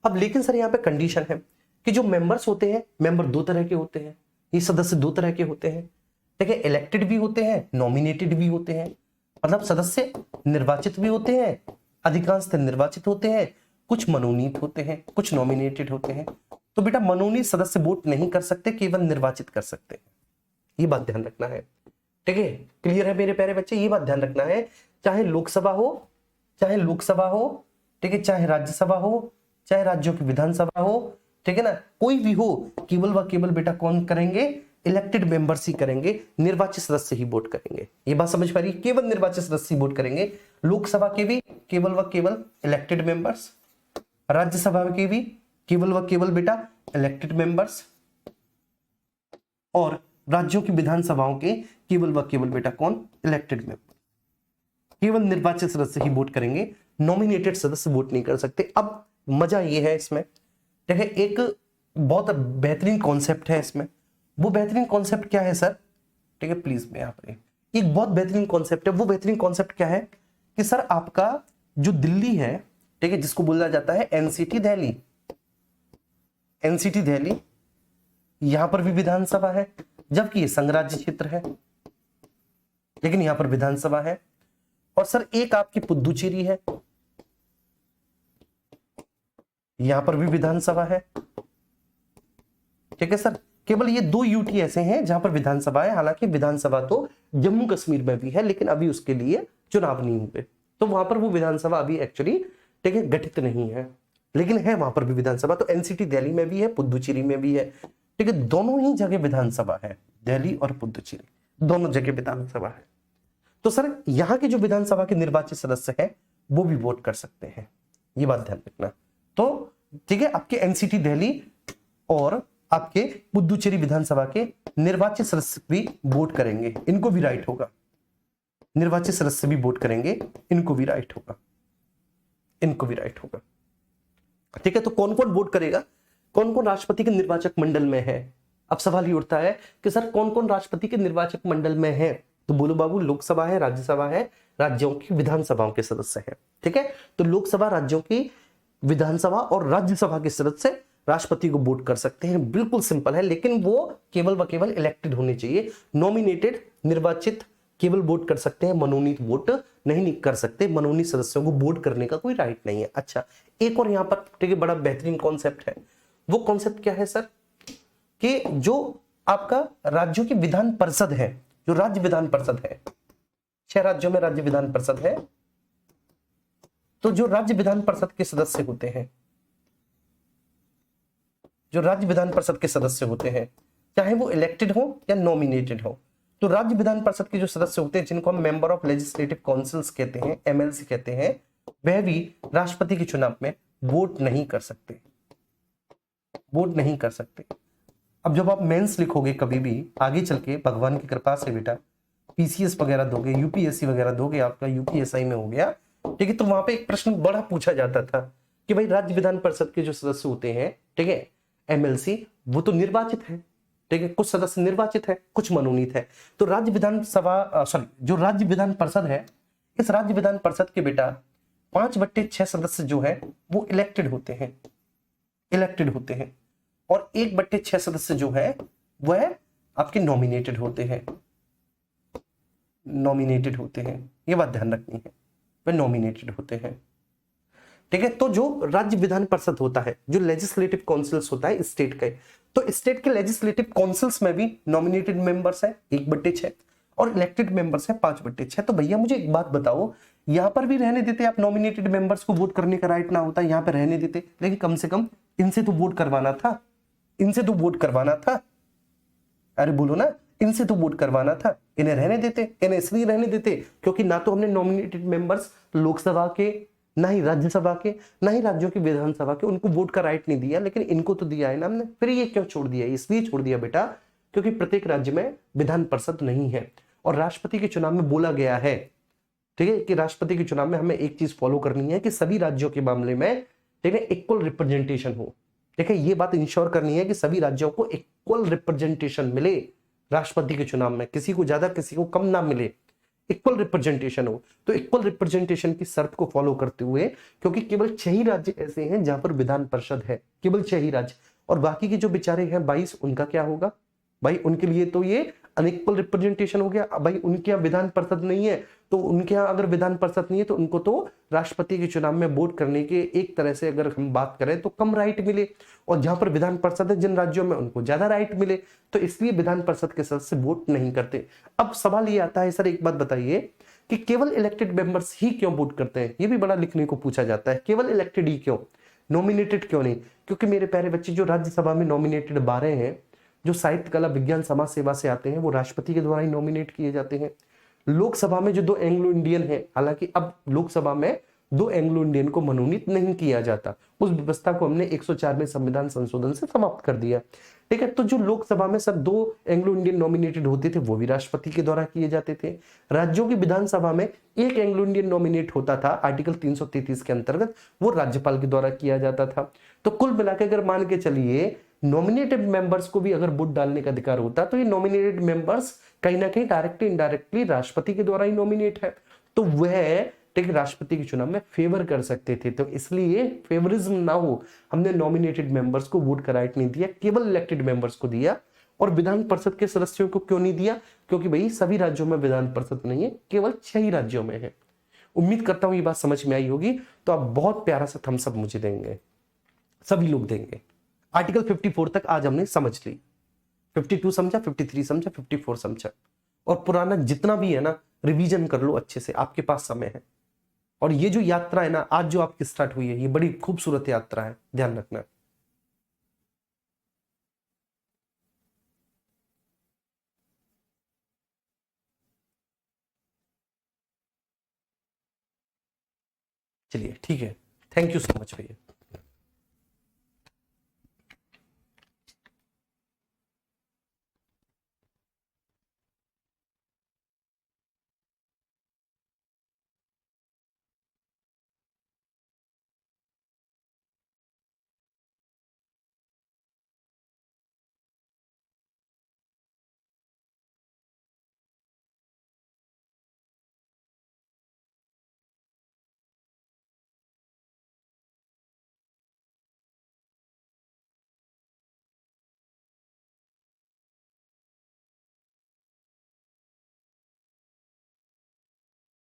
[SPEAKER 1] अब लेकिन सर यहाँ पे कंडीशन है कि जो मेंबर्स होते हैं, मेंबर 2 तरह के होते हैं, ये सदस्य 2 तरह के होते हैं। ठीक है, इलेक्टेड भी होते हैं, नॉमिनेटेड भी होते हैं। मतलब सदस्य निर्वाचित भी होते हैं, अधिकांशतः निर्वाचित होते हैं, कुछ मनोनीत होते हैं, कुछ नॉमिनेटेड होते हैं। तो बेटा मनोनीत सदस्य वोट नहीं कर सकते, केवल निर्वाचित कर सकते हैं। ये बात ध्यान रखना है। ठीक है, क्लियर है मेरे प्यारे बच्चे? ये बात ध्यान रखना है, चाहे लोकसभा हो, ठीक है, चाहे राज्यसभा हो, चाहे राज्यों की विधानसभा हो, ठीक है ना, कोई भी हो, केवल व केवल बेटा कौन करेंगे? इलेक्टेड मेंबर्स ही करेंगे, निर्वाचित सदस्य ही वोट करेंगे। ये बात समझ पा रही है? केवल निर्वाचित सदस्य ही वोट करेंगे। लोकसभा के भी केवल व केवल इलेक्टेड मेंबर्स, राज्यसभा के भी केवल व केवल बेटा इलेक्टेड मेंबर्स, और राज्यों की विधानसभाओं के केवल व केवल बेटा कौन, इलेक्टेड मेंबर। केवल निर्वाचित सदस्य ही वोट करेंगे, नॉमिनेटेड सदस्य वोट नहीं कर सकते। अब मजा ये है इसमें, देखिए एक बहुत बेहतरीन कॉन्सेप्ट है इसमें। वो बेहतरीन कॉन्सेप्ट क्या है सर, ठीक है प्लीज मैं यहाँ पर, एक बहुत बेहतरीन कॉन्सेप्ट है। वो बेहतरीन कॉन्सेप्ट क्या है कि सर आपका जो दिल्ली है, ठीक है, जिसको बोला जाता है एनसीटी दिल्ली, एनसीटी दिल्ली, यहां पर भी विधानसभा है, जबकि ये संघ राज्य क्षेत्र है, लेकिन यहां पर विधानसभा है। और सर एक आपकी पुदुचेरी है, यहां पर भी विधानसभा है, ठीक है सर। केवल ये 2 यूटी ऐसे हैं जहां पर विधानसभा है, हालांकि विधानसभा तो जम्मू कश्मीर में भी है, लेकिन अभी उसके लिए चुनाव नहीं हुए, तो वहां पर वो विधानसभा अभी एक्चुअली, ठीक है, गठित नहीं है, लेकिन है वहां पर भी विधानसभा। तो एनसीटी दिल्ली में भी है, पुदुचेरी में भी है, ठीक है, दोनों ही जगह विधानसभा है, दिल्ली और पुदुचेरी दोनों जगह विधानसभा है। तो सर यहाँ के जो विधानसभा के निर्वाचित सदस्य हैं वो भी वोट कर सकते हैं, ये बात ध्यान रखना। तो ठीक है, आपके एनसीटी दिल्ली और आपके पुदुचेरी विधानसभा के निर्वाचित सदस्य भी वोट करेंगे, इनको भी राइट होगा, निर्वाचित सदस्य भी वोट करेंगे, इनको भी राइट होगा, इनको भी राइट होगा, ठीक है। तो कौन कौन वोट करेगा, कौन कौन राष्ट्रपति के निर्वाचक मंडल में है। अब सवाल ये उठता है कि सर कौन कौन राष्ट्रपति के निर्वाचक मंडल में है, तो बोलो बाबू, लोकसभा है, राज्यसभा है, राज्यों की विधानसभाओं के सदस्य हैं, ठीक है। तो लोकसभा, राज्यों की विधानसभा और राज्यसभा के सदस्य राष्ट्रपति को वोट कर सकते हैं, बिल्कुल सिंपल है, लेकिन वो केवल व केवल इलेक्टेड होने चाहिए, नॉमिनेटेड निर्वाचित केवल वोट कर सकते हैं, मनोनीत वोट नहीं कर सकते, मनोनीत सदस्यों को वोट करने का कोई राइट नहीं है। अच्छा, एक और यहाँ पर ठीक है बड़ा बेहतरीन कॉन्सेप्ट है, वो कॉन्सेप्ट क्या है सर, कि जो आपका राज्यों की विधान परिषद है, जो राज्य विधान परिषद है, 6 राज्यों में राज्य विधान परिषद है, तो जो राज्य विधान परिषद के सदस्य होते हैं, जो राज्य विधान परिषद के सदस्य होते हैं, चाहे वो इलेक्टेड हो या नॉमिनेटेड हो, तो राज्य विधान परिषद के जो सदस्य होते हैं, जिनको हम मेंबर ऑफ लेजिस्लेटिव काउंसिल्स कहते हैं, एमएलसी कहते हैं, वह भी राष्ट्रपति के चुनाव में वोट नहीं कर सकते, वोट नहीं कर सकते। अब जब आप मेंस लिखोगे कभी भी आगे चल के, भगवान की कृपा से बेटा पीसीएस वगैरह दोगे, यूपीएससी वगैरह दोगे, आपका यूपीएसआई में हो गया, ठीक है, तो वहां पे एक प्रश्न बड़ा पूछा जाता था कि भाई राज्य विधान परिषद के जो सदस्य होते हैं, ठीक है, एमएलसी, वो तो निर्वाचित है, ठीक है, कुछ सदस्य निर्वाचित है, कुछ मनोनीत है। तो राज्य विधानसभा जो राज्य विधान परिषद है, इस राज्य विधान परिषद के बेटा 5/6 सदस्य जो है वो इलेक्टेड होते हैं, इलेक्टेड होते हैं, और 1/6 सदस्य जो है वह आपके नॉमिनेटेड होते हैं, नॉमिनेटेड होते हैं, ये बात ध्यान रखनी है, वह नॉमिनेटेड होते हैं, ठीक है। तो जो राज्य विधान परिषद होता है, जो लेजिस्लेटिव काउंसिल्स होता है स्टेट के, तो स्टेट के लेजिस्लेटिव काउंसिल्स में भी नॉमिनेटेड मेंबर्स है 1/6 और इलेक्टेड मेंबर्स है 5/6। तो भैया मुझे एक बात बताओ, यहां पर भी रहने देते आप नॉमिनेटेड मेंबर्स को वोट करने का राइट ना होता, यहां पर रहने देते, लेकिन कम से कम इनसे तो वोट करवाना था, इनसे तो वोट करवाना था, अरे बोलो ना, इनसे तो वोट करवाना था, इन्हें रहने देते, इन्हें इसलिए रहने देते क्योंकि ना तो हमने नॉमिनेटेड मेंबर्स लोकसभा के, ना ही राज्यसभा के, ना ही राज्यों की विधानसभा के, उनको वोट का राइट नहीं दिया, लेकिन इनको तो दिया है ना हमने। फिर ये क्यों छोड़ दिया, इसलिए छोड़ दिया बेटा क्योंकि प्रत्येक राज्य में विधान परिषद नहीं है, और राष्ट्रपति के चुनाव में बोला गया है, ठीक है, कि राष्ट्रपति के चुनाव में हमें एक चीज फॉलो करनी है कि सभी राज्यों के मामले में, ठीक है, इक्वल रिप्रेजेंटेशन हो, ठीक है, ये बात इंश्योर करनी है कि सभी राज्यों को इक्वल रिप्रेजेंटेशन मिले राष्ट्रपति के चुनाव में, किसी को ज्यादा किसी को कम ना मिले, इक्वल रिप्रेजेंटेशन हो। तो इक्वल रिप्रेजेंटेशन की शर्त को फॉलो करते हुए, क्योंकि केवल 6 ही राज्य ऐसे हैं जहां पर विधान परिषद है, केवल 6 ही राज्य, और बाकी के जो बेचारे हैं 22, उनका क्या होगा भाई, उनके लिए तो ये अनइक्वल रिप्रेजेंटेशन हो गया। अब भाई उनके यहाँ विधान परिषद नहीं है, तो उनके यहाँ अगर विधान परिषद नहीं है तो उनको तो राष्ट्रपति के चुनाव में वोट करने के एक तरह से अगर हम बात करें तो कम राइट मिले, और जहां पर विधान परिषद है जिन राज्यों में, उनको ज्यादा राइट मिले, तो इसलिए विधान परिषद के सदस्य वोट नहीं करते। अब सवाल ये आता है सर एक बात बताइए कि केवल इलेक्टेड मेंबर्स ही क्यों वोट करते हैं, ये भी बड़ा लिखने को पूछा जाता है, केवल इलेक्टेड ही क्यों, नॉमिनेटेड क्यों नहीं। क्योंकि मेरे प्यारे बच्चे, जो राज्यसभा में नॉमिनेटेड 12 हैं, जो साहित्य कला विज्ञान समाज सेवा से आते हैं, वो राष्ट्रपति के द्वारा ही नॉमिनेट किए जाते हैं। लोकसभा में जो 2 एंग्लो इंडियन है, हालांकि अब लोकसभा में दो एंग्लो इंडियन को मनोनीत नहीं किया जाता। उस व्यवस्था को हमने 104 में संविधान संशोधन से समाप्त कर दिया। ठीक है, तो जो लोकसभा में सब दो एंग्लो इंडियन नॉमिनेटेड होते थे वो भी राष्ट्रपति के द्वारा किए जाते थे। राज्यों की विधानसभा में एक एंग्लो इंडियन नॉमिनेट होता था, आर्टिकल 333 के अंतर्गत, वो राज्यपाल के द्वारा किया जाता था। तो कुल मिलाकर अगर मान के चलिए नॉमिनेटेड मेंबर्स को भी अगर वोट डालने का अधिकार होता तो ये नॉमिनेटेड मेंबर्स कहीं ना कहीं डायरेक्टली इनडायरेक्टली राष्ट्रपति के द्वारा ही नॉमिनेट है, तो वह ठीक है राष्ट्रपति के चुनाव में फेवर कर सकते थे। तो इसलिए फेवरिज्म ना हो, हमने नॉमिनेटेड मेंबर्स को वोट का राइट नहीं दिया, केवल इलेक्टेड मेंबर्स को दिया। और विधान परिषद के सदस्यों को क्यों नहीं दिया? क्योंकि भाई सभी राज्यों में विधान परिषद नहीं है, केवल 6 ही राज्यों में है। उम्मीद करता हूं ये बात समझ में आई होगी। तो आप बहुत प्यारा सा थम्स अप मुझे देंगे, सभी लोग देंगे। आर्टिकल 54 तक आज हमने समझ ली, 52 समझा, 53 समझा, 54 समझा, और पुराना जितना भी है ना रिवीजन कर लो अच्छे से, आपके पास समय है। और ये जो यात्रा है ना आज जो आपकी स्टार्ट हुई है, ये बड़ी खूबसूरत यात्रा है, ध्यान रखना। चलिए ठीक है, थैंक यू सो मच भैया।